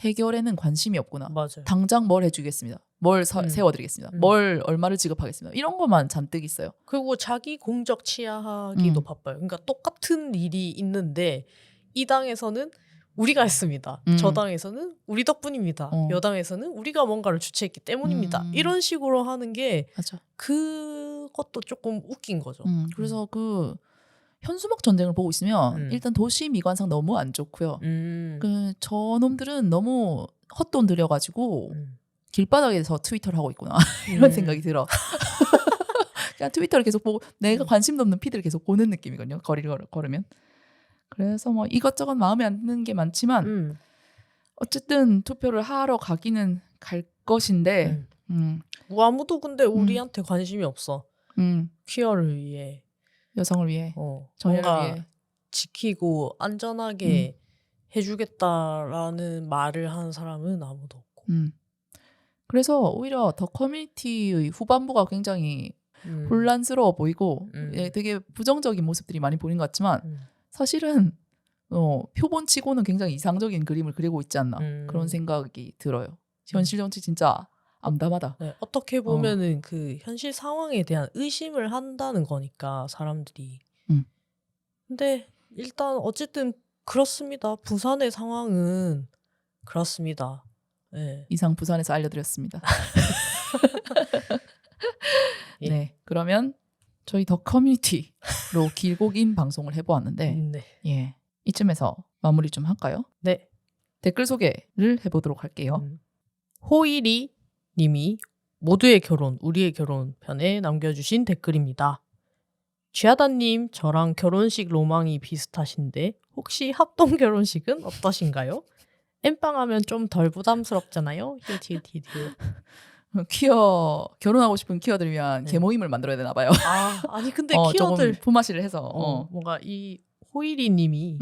해결에는 관심이 없구나. 맞아요. 당장 뭘 해주겠습니다. 뭘 세워드리겠습니다. 뭘 얼마를 지급하겠습니다. 이런 것만 잔뜩 있어요. 그리고 자기 공적 치하하기도 바빠요. 그러니까 똑같은 일이 있는데 이 당에서는 우리가 했습니다. 저 당에서는 우리 덕분입니다. 여당에서는 우리가 뭔가를 주최했기 때문입니다. 이런 식으로 하는 게 맞아. 그것도 조금 웃긴 거죠. 그래서 그 현수막 전쟁을 보고 있으면 일단 도시 미관상 너무 안 좋고요. 그 저놈들은 너무 헛돈 들여가지고 길바닥에서 트위터를 하고 있구나 이런 생각이 들어. 그냥 트위터를 계속 보고 내가 관심도 없는 피드를 계속 보는 느낌이거든요. 거리를 걸으면. 그래서 뭐 이것저것 마음에 안 드는 게 많지만 어쨌든 투표를 하러 가기는 갈 것인데 뭐 아무도 근데 우리한테 관심이 없어. 퀴어를 위해 여성을 위해 정의를 뭔가 위해 지키고 안전하게 해주겠다라는 말을 하는 사람은 아무도 없고. 그래서 오히려 더 커뮤니티의 후반부가 굉장히 혼란스러워 보이고 되게 부정적인 모습들이 많이 보이는 것 같지만 사실은 표본치고는 굉장히 이상적인 그림을 그리고 있지 않나 그런 생각이 들어요. 현실 정치 진짜 암담하다. 네, 어떻게 보면은 그 현실 상황에 대한 의심을 한다는 거니까 사람들이. 근데 일단 어쨌든 그렇습니다. 부산의 상황은 그렇습니다. 네. 이상 부산에서 알려드렸습니다. 예. 네, 그러면 저희 더 커뮤니티로 길고 긴 방송을 해보았는데 네. 예, 이쯤에서 마무리 좀 할까요? 네. 댓글 소개를 해보도록 할게요. 호일이 님이 모두의 결혼, 우리의 결혼 편에 남겨주신 댓글입니다. 쥐하다님, 저랑 결혼식 로망이 비슷하신데 혹시 합동 결혼식은 어떠신가요? 엠빵하면 좀 덜 부담스럽잖아요. 결혼하고 싶은 퀴어들 위한 개모임을 만들어야 되나 봐요. 아니 근데 조금 퀴어들 품앗이를 해서 뭔가 이 호일이 님이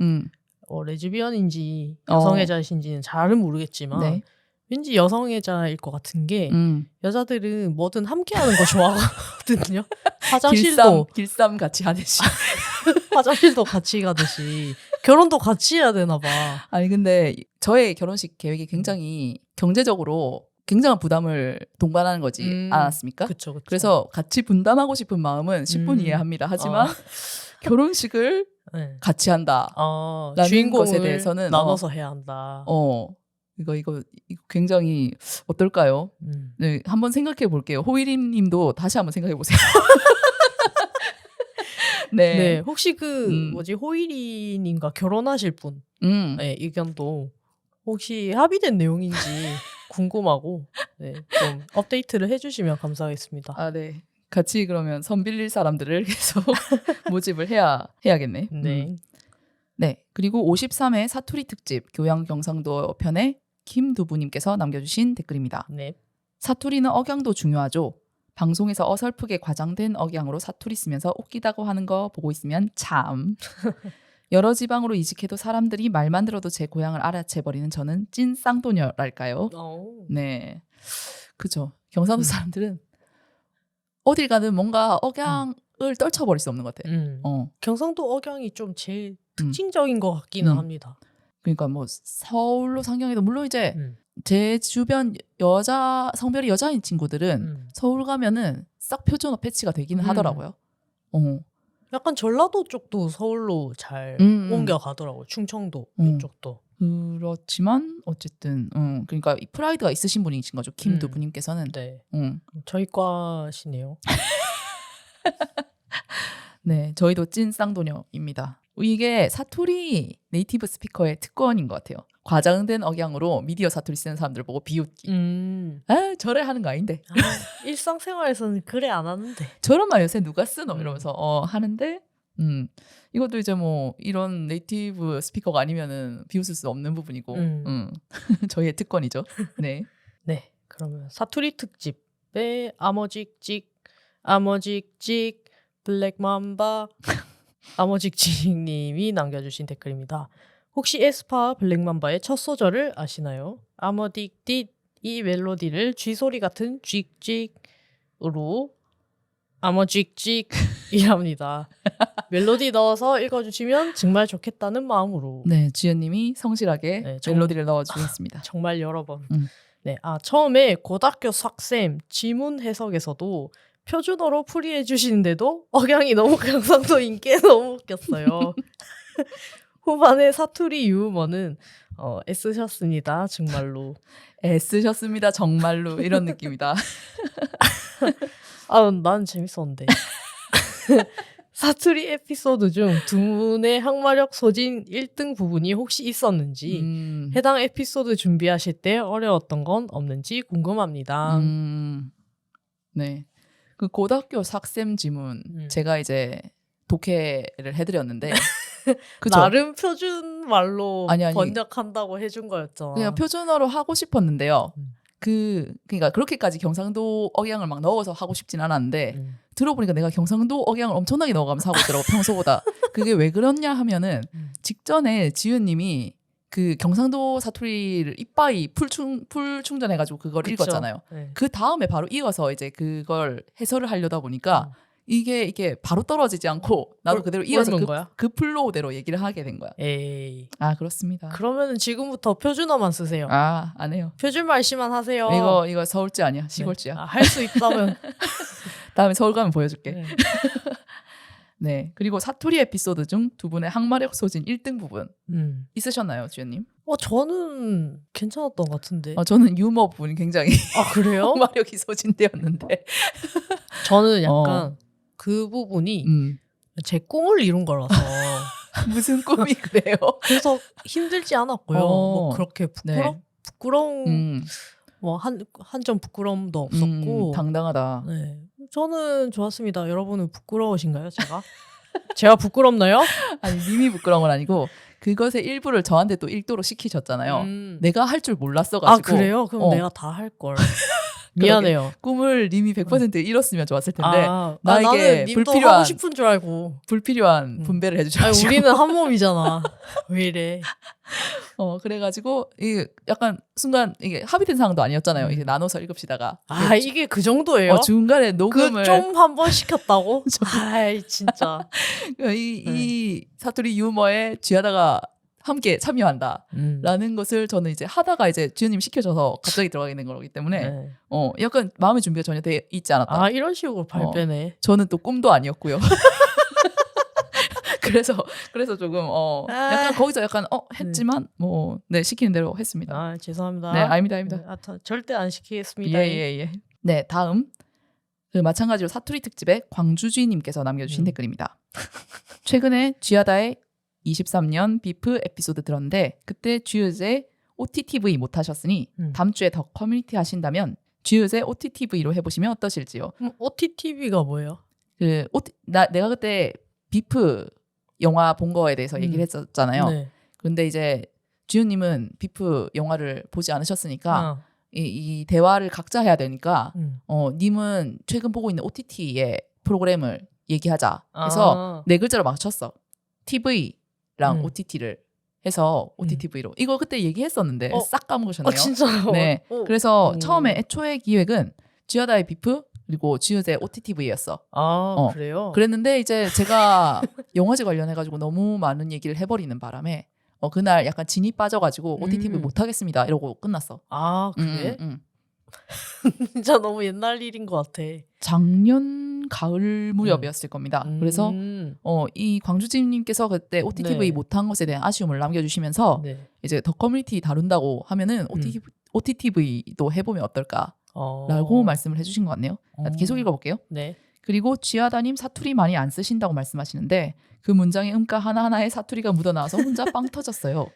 레즈비언인지 여성애자이신지는 잘은 모르겠지만 네. 왠지 여성애자일 것 같은 게 여자들은 뭐든 함께하는 거 좋아하거든요. 화장실도 길쌈 같이 하듯이 화장실도 같이 가듯이 결혼도 같이 해야 되나 봐. 아니 근데 저의 결혼식 계획이 굉장히 경제적으로 굉장한 부담을 동반하는 거지 않았습니까? 그쵸. 그래서 같이 분담하고 싶은 마음은 10분 이해합니다. 하지만 결혼식을 네. 같이 한다. 라는 주인공을 것에 대해서는 나눠서 해야 한다. 이거 굉장히 어떨까요? 네, 한번 생각해 볼게요. 호이림 님도 다시 한번 생각해 보세요. 네. 네, 혹시 호이리님과 결혼하실 분 네, 의견도 혹시 합의된 내용인지 궁금하고 네, 좀 업데이트를 해주시면 감사하겠습니다. 아, 네. 같이 그러면 선 빌릴 사람들을 계속 모집을 해야겠네. 네. 네. 그리고 53회 사투리 특집 교양 경상도 편에 김두부님께서 남겨주신 댓글입니다. 네. 사투리는 억양도 중요하죠. 방송에서 어설프게 과장된 억양으로 사투리 쓰면서 웃기다고 하는 거 보고 있으면 참. 여러 지방으로 이직해도 사람들이 말만 들어도 제 고향을 알아채버리는 저는 찐 쌍도녀랄까요? 네. 그죠. 경상도 사람들은 어딜 가든 뭔가 억양을 떨쳐버릴 수 없는 것 같아요. 경상도 억양이 좀 제일 특징적인 것 같기는 합니다. 그러니까 뭐 서울로 상경해도 물론 이제 제 주변 여자 성별이 여자인 친구들은 서울 가면은 싹 표준어 패치가 되기는 하더라고요. 약간 전라도 쪽도 서울로 잘 옮겨가더라고요. 충청도 이쪽도. 그렇지만 어쨌든 그러니까 이 프라이드가 있으신 분이신 거죠. 김두부님께서는. 네. 저희 과시네요. 네, 저희도 찐 쌍도녀입니다. 이게 사투리 네이티브 스피커의 특권인 것 같아요. 과장된 억양으로 미디어 사투리 쓰는 사람들 보고 비웃기. 저래 하는 거 아닌데. 일상생활에서는 그래 안 하는데. 저런 말 요새 누가 쓰노 이러면서 하는데 이것도 이제 뭐 이런 네이티브 스피커가 아니면은 비웃을 수 없는 부분이고 저희의 특권이죠. 네. 네. 그러면 사투리 특집에 아머직직 블랙맘바 아머직직님이 남겨주신 댓글입니다. 혹시 에스파 블랙맘바의 첫 소절을 아시나요? 아머딕딕 이 멜로디를 쥐소리 같은 쥐찍으로 아머직직이랍니다. 멜로디 넣어서 읽어주시면 정말 좋겠다는 마음으로. 네, 지연님이 성실하게 멜로디를 넣어주셨습니다. 정말 여러 번. 네, 처음에 고등학교 학생 지문 해석에서도 표준어로 풀이해 주시는데도 억양이 너무 경상도인 게 너무 웃겼어요. 후반에 사투리 유머는 애쓰셨습니다. 정말로. 애쓰셨습니다. 정말로 이런 느낌이다. 난 재밌었는데. 사투리 에피소드 중 두 분의 항마력 소진 1등 부분이 혹시 있었는지 해당 에피소드 준비하실 때 어려웠던 건 없는지 궁금합니다. 네. 그 고등학교 삭셈 지문 제가 이제 독해를 해드렸는데 그쵸? 나름 표준 말로 아니. 번역한다고 해준 거였잖아. 그냥 표준어로 하고 싶었는데요. 그러니까 그렇게까지 경상도 억양을 막 넣어서 하고 싶진 않았는데 들어보니까 내가 경상도 억양을 엄청나게 넣어가면서 하고 있더라고 평소보다. 그게 왜 그러냐 하면은 직전에 지은님이 그 경상도 사투리를 이빠이 풀 충전해가지고 그걸 그쵸? 읽었잖아요. 네. 그 다음에 바로 이어서 이제 그걸 해설을 하려다 보니까 이게 바로 떨어지지 않고 나도 그대로 이어서 그 플로우대로 얘기를 하게 된 거야. 에이. 그렇습니다. 그러면은 지금부터 표준어만 쓰세요. 안 해요. 표준 말씨만 하세요. 이거 서울지 아니야. 시골지야. 네. 할 수 있다면 다음에 서울 가면 보여줄게. 네. 네. 그리고 사투리 에피소드 중 두 분의 항마력 소진 1등 부분 있으셨나요, 지연님? 저는 괜찮았던 것 같은데. 저는 유머 부분이 굉장히 그래요? 항마력이 소진되었는데 저는 약간 그 부분이 제 꿈을 이룬 거라서 무슨 꿈이 그래요? 그래서 힘들지 않았고요. 뭐 그렇게 부끄러운 뭐 한 점 부끄러움도 없었고 당당하다. 네. 저는 좋았습니다. 여러분은 부끄러우신가요, 제가? 제가 부끄럽나요? 아니 님이 부끄러운 건 아니고 그것의 일부를 저한테 또 일도로 시키셨잖아요. 내가 할 줄 몰랐어가지고. 그래요? 그럼 내가 다 할 걸. 미안해요. 꿈을 님이 100% 이뤘으면 좋았을 텐데 나는 나에게 님도 불필요한- 하고 싶은 줄 알고. 불필요한 분배를 아니, 해주셔가지고 우리는 한 몸이잖아. 왜 이래? 그래가지고 이게 약간 순간 이게 합의된 사항도 아니었잖아요. 이제 나눠서 읽읍시다가 이게 그 정도예요? 중간에 녹음을 그 좀 한 번 시켰다고? 아이 진짜. 이 사투리 유머에 쥐하다가 함께 참여한다라는 것을 저는 이제 하다가 이제 지은님 시켜줘서 갑자기 들어가게 된 거기 때문에 네. 약간 마음의 준비가 전혀 돼 있지 않았다. 이런 식으로 발표네. 저는 또 꿈도 아니었고요. 그래서 조금 약간 거기서 약간 했지만 네 시키는 대로 했습니다. 죄송합니다. 네, 아닙니다. 절대 안 시키겠습니다. 예. 네, 다음 그 마찬가지로 사투리 특집의 광주주의님께서 남겨주신 댓글입니다. 최근에 쥐하다의 23년 비프 에피소드 들었는데 그때 쥐으제 OTTV 못하셨으니 다음 주에 더 커뮤니티 하신다면 쥐으제 OTTV로 해보시면 어떠실지요? OTTV가 뭐예요? 내가 그때 비프 영화 본 거에 대해서 얘기를 했었잖아요. 네. 그런데 이제 쥐우님은 비프 영화를 보지 않으셨으니까 이 대화를 각자 해야 되니까 님은 최근 보고 있는 OTT의 프로그램을 얘기하자 해서 네 글자로 맞췄어. TV랑 OTT를 해서 OTTV로. 이거 그때 얘기했었는데 싹 까먹으셨네요. 진짜요? 네. 그래서 처음에 애초에 기획은 쥐하다의 비프 그리고 쥐으제 OTTV였어. 그래요? 그랬는데 이제 제가 영화제 관련해가지고 너무 많은 얘기를 해버리는 바람에 그날 약간 진이 빠져가지고 OTTV 못하겠습니다 이러고 끝났어. 그래? 진짜 너무 옛날 일인 것 같아. 작년 가을 무렵이었을 겁니다. 그래서 이 광주지님께서 그때 OTTV 네. 못한 것에 대한 아쉬움을 남겨주시면서 이제 더 커뮤니티 다룬다고 하면은 OTTV도 해보면 어떨까라고 말씀을 해주신 것 같네요. 계속 읽어볼게요. 네. 그리고 쥐하다님 사투리 많이 안 쓰신다고 말씀하시는데 그 문장의 음가 하나하나에 사투리가 묻어나와서 혼자 빵 터졌어요.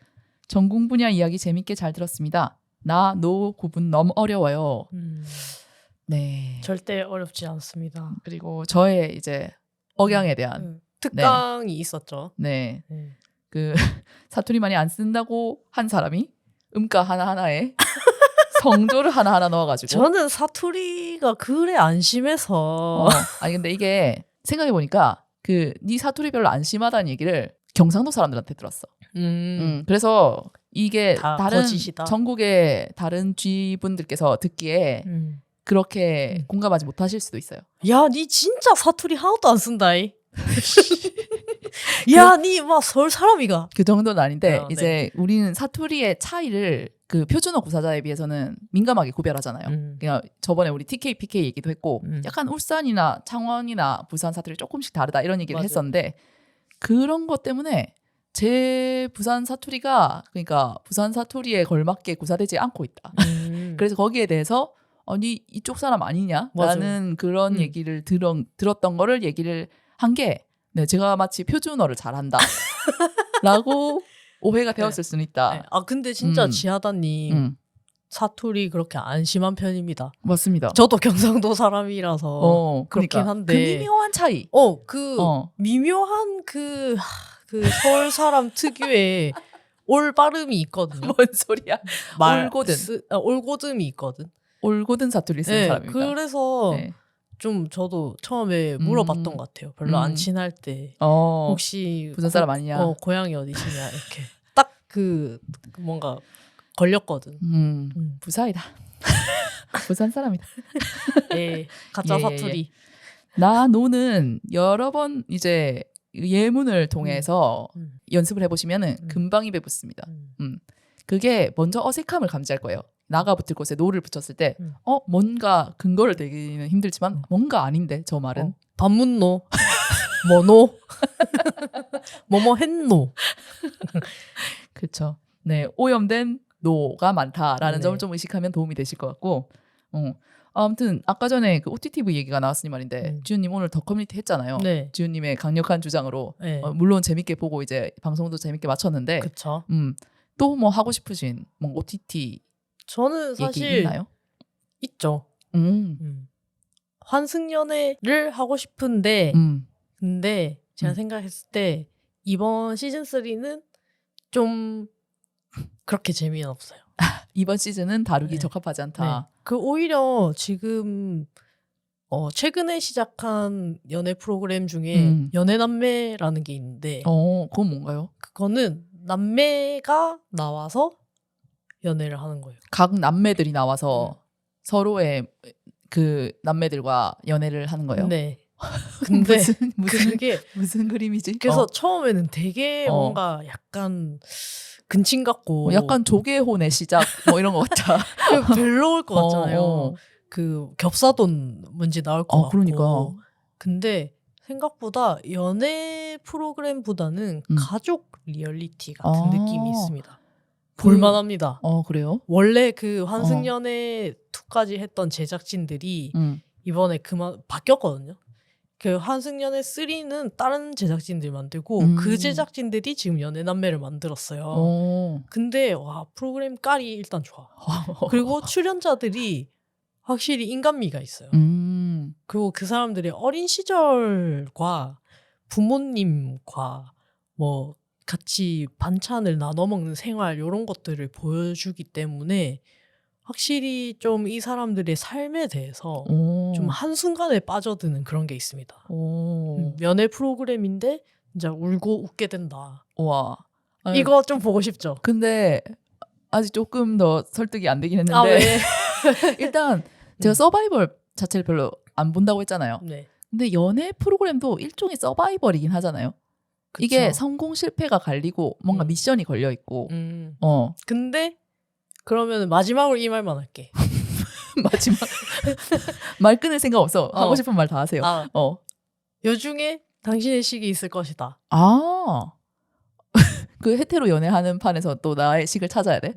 전공 분야 이야기 재밌게 잘 들었습니다. 나, 노 구분 너무 어려워요. 네. 절대 어렵지 않습니다. 그리고 저의 이제 억양에 대한 특강이 있었죠. 네. 그 사투리 많이 안 쓴다고 한 사람이 음가 하나하나에 성조를 하나하나 넣어가지고 저는 사투리가 그래 안심해서 아니 근데 이게 생각해보니까 네 사투리 별로 안 심하다는 얘기를 경상도 사람들한테 들었어. 그래서 이게 다른 거짓이다. 전국의 다른 쥐분들께서 듣기에 그렇게 공감하지 못하실 수도 있어요. 야, 니 진짜 사투리 하나도 안 쓴다이. 야, 니 막 서울 사람이가. 그 정도는 아닌데 네. 이제 우리는 사투리의 차이를 그 표준어 구사자에 비해서는 민감하게 구별하잖아요. 그냥 저번에 우리 TK, PK 얘기도 했고 약간 울산이나 창원이나 부산 사투리 조금씩 다르다 이런 얘기를 맞아요. 했었는데 그런 것 때문에 제 부산 사투리가 그러니까 부산 사투리에 걸맞게 구사되지 않고 있다. 그래서 거기에 대해서 니 이쪽 사람 아니냐라는 맞아요. 그런 얘기를 들었던 거를 얘기를 한 게 제가 마치 표준어를 잘한다 라고 오해가 되었을 수는 있다. 네. 근데 진짜 지하다님 사투리 그렇게 안 심한 편입니다. 맞습니다. 저도 경상도 사람이라서 그렇긴 그러니까. 한데 그 미묘한 차이. 미묘한 그 서울 사람 특유의 올 발음이 있거든요. 뭔 소리야? 올고든. 올고듬이 있거든. 올고든 사투리 쓰는 사람입니다. 그래서 네. 좀 저도 처음에 물어봤던 것 같아요. 별로 안 친할 때 혹시 부산 사람 아니냐? 고향이 어디시냐 이렇게 딱 뭔가 걸렸거든. 부사이다. 부산 사람이다. 예, 가짜 사투리. 나 노는 여러 번 이제 예문을 통해서 연습을 해보시면은 금방 입에 붙습니다. 그게 먼저 어색함을 감지할 거예요. 나가 붙을 곳에 노를 붙였을 때 뭔가 근거를 대기는 힘들지만 뭔가 아닌데 저 말은 반문노 뭐노 뭐뭐 했노. 그렇죠. 네, 오염된 노가 많다라는 네. 점을 좀 의식하면 도움이 되실 것 같고 아무튼 아까 전에 그 OTTV 얘기가 나왔으니 말인데 지훈님 오늘 더 커뮤니티 했잖아요. 네. 지훈님의 강력한 주장으로 네. 물론 재밌게 보고 이제 방송도 재밌게 마쳤는데 그쵸. 또 뭐 하고 싶으신 뭐 OTT 저는 얘기 사실 있나요? 있죠. 환승연애를 하고 싶은데 근데 제가 생각했을 때 이번 시즌 3는 좀 그렇게 재미는 없어요. 이번 시즌은 다루기 네. 적합하지 않다. 네. 그 오히려 지금 최근에 시작한 연애 프로그램 중에 연애남매라는 게 있는데 그건 뭔가요? 그거는 남매가 나와서 연애를 하는 거예요. 각 남매들이 나와서 서로의 그 남매들과 연애를 하는 거예요? 네. 근데 무슨 무슨 그림이지? 그래서 처음에는 되게 뭔가 약간 근친 같고 약간 조개혼의 시작 뭐 이런 것 같아. 별로일 것 같잖아요. 그 겹사돈 문제 나올 것 같고. 그러니까. 근데 생각보다 연애 프로그램보다는 가족 리얼리티 같은 느낌이 있습니다. 볼만합니다. 그래요? 원래 그 환승연애 2까지 했던 제작진들이 이번에 바뀌었거든요. 그 환승연애 3는 다른 제작진들이 만들고 그 제작진들이 지금 연애남매를 만들었어요. 근데 와 프로그램 깔이 일단 좋아. 그리고 출연자들이 확실히 인간미가 있어요. 그리고 그 사람들의 어린 시절과 부모님과 뭐 같이 반찬을 나눠 먹는 생활 이런 것들을 보여주기 때문에 확실히 좀 이 사람들의 삶에 대해서 좀 한순간에 빠져드는 그런 게 있습니다. 연애 프로그램인데 진짜 울고 웃게 된다. 와. 이거 좀 보고 싶죠? 근데 아직 조금 더 설득이 안 되긴 했는데 왜? 일단 제가 서바이벌 자체를 별로 안 본다고 했잖아요. 네. 근데 연애 프로그램도 일종의 서바이벌이긴 하잖아요. 그쵸. 이게 성공 실패가 갈리고 뭔가 미션이 걸려 있고. 근데 그러면 마지막으로 이 말만 할게. 마지막 말 끊을 생각 없어. 하고 싶은 말 다 하세요. 요 중에 당신의 식이 있을 것이다. 그 헤테로 연애하는 판에서 또 나의 식을 찾아야 돼?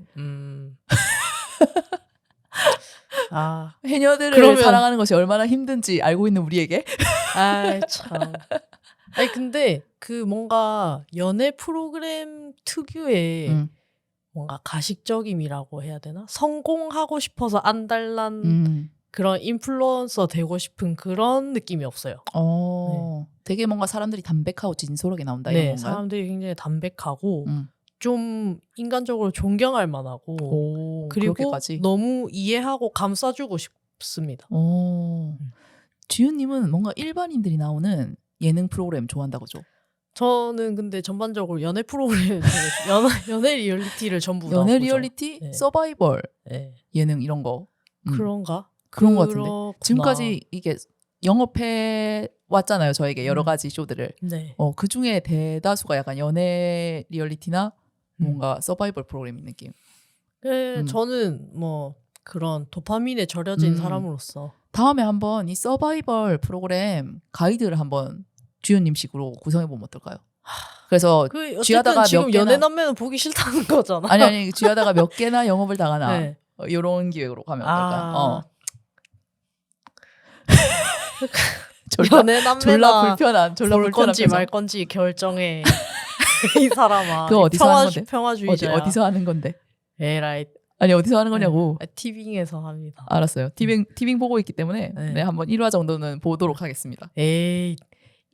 해녀들을 사랑하는 것이 얼마나 힘든지 알고 있는 우리에게? 참. 아니 근데 그 뭔가 연애 프로그램 특유의 뭔가 가식적임이라고 해야 되나? 성공하고 싶어서 안달난 그런 인플루언서 되고 싶은 그런 느낌이 없어요. 네. 되게 뭔가 사람들이 담백하고 진솔하게 나온다 이런 건가요? 사람들이 굉장히 담백하고 좀 인간적으로 존경할 만하고 그리고 그렇게까지? 너무 이해하고 감싸주고 싶습니다. 지윤님은 뭔가 일반인들이 나오는 예능 프로그램 좋아한다고죠? 저는 근데 전반적으로 연애 프로그램, 연애 리얼리티를 전부 다 연애 보죠. 리얼리티, 네. 서바이벌, 네. 예능 이런 거. 그런가? 그런 것 같은데. 그렇구나. 지금까지 이게 영업해 왔잖아요. 저에게 여러 가지 쇼들을. 네. 그 중에 대다수가 약간 연애 리얼리티나 뭔가 서바이벌 프로그램인 느낌. 저는 뭐 그런 도파민에 절여진 사람으로서 다음에 한번 이 서바이벌 프로그램 가이드를 한번 주연님식으로 구성해보면 어떨까요? 그래서 쥐하다가 지금 몇 개나 연애남매는 보기 싫다는 거잖아. 아니 쥐하다가 몇 개나 영업을 당하나 네. 이런 기획으로 가면 어떨까? 연애남매나 졸라 볼 불편한 건지 표정. 말 건지 결정해. 이 사람아. 그거 어디서 하는 건데? 평화주의자야. 어디서 하는 건데? 에라이. 아니 어디서 하는 거냐고. 티빙에서 합니다. 알았어요. 티빙 보고 있기 때문에 네. 네, 한번 1화 정도는 보도록 하겠습니다. 에이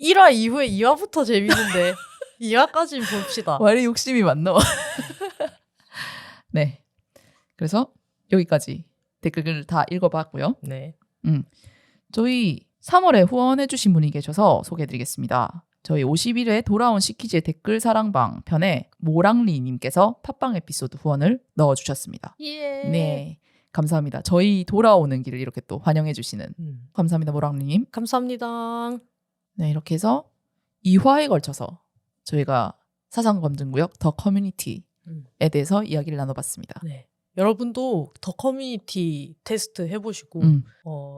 1화 이후에 2화부터 재밌는데 2화까지는 봅시다. 왜 욕심이 많노? 네. 그래서 여기까지 댓글을 다 읽어봤고요. 네. 저희 3월에 후원해주신 분이 계셔서 소개해드리겠습니다. 저희 50일에 돌아온 시키즈의 댓글 사랑방 편에 모랑리님께서 팟빵 에피소드 후원을 넣어주셨습니다. 예. 네. 감사합니다. 저희 돌아오는 길을 이렇게 또 환영해주시는 감사합니다. 모랑리님. 감사합니다. 네, 이렇게 해서 2화에 걸쳐서 저희가 사상검증구역 더 커뮤니티에 대해서 이야기를 나눠봤습니다. 네. 여러분도 더 커뮤니티 테스트 해보시고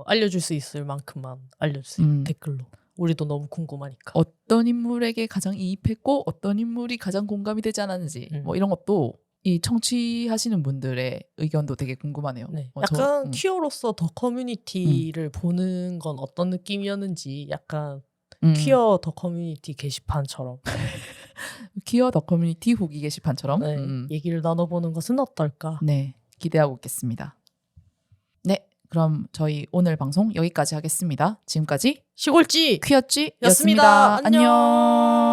알려줄 수 있을 만큼만 알려주세요. 댓글로. 우리도 너무 궁금하니까. 어떤 인물에게 가장 이입했고 어떤 인물이 가장 공감이 되지 않았는지 뭐 이런 것도 이 청취하시는 분들의 의견도 되게 궁금하네요. 네. 약간 퀴어로서 더 커뮤니티를 보는 건 어떤 느낌이었는지 약간 퀴어 더 커뮤니티 게시판처럼 퀴어 더 커뮤니티 후기 게시판처럼 네, 얘기를 나눠보는 것은 어떨까? 네, 기대하고 있겠습니다. 네, 그럼 저희 오늘 방송 여기까지 하겠습니다. 지금까지 시골쥐 퀴어쥐였습니다. 였습니다. 안녕. 안녕.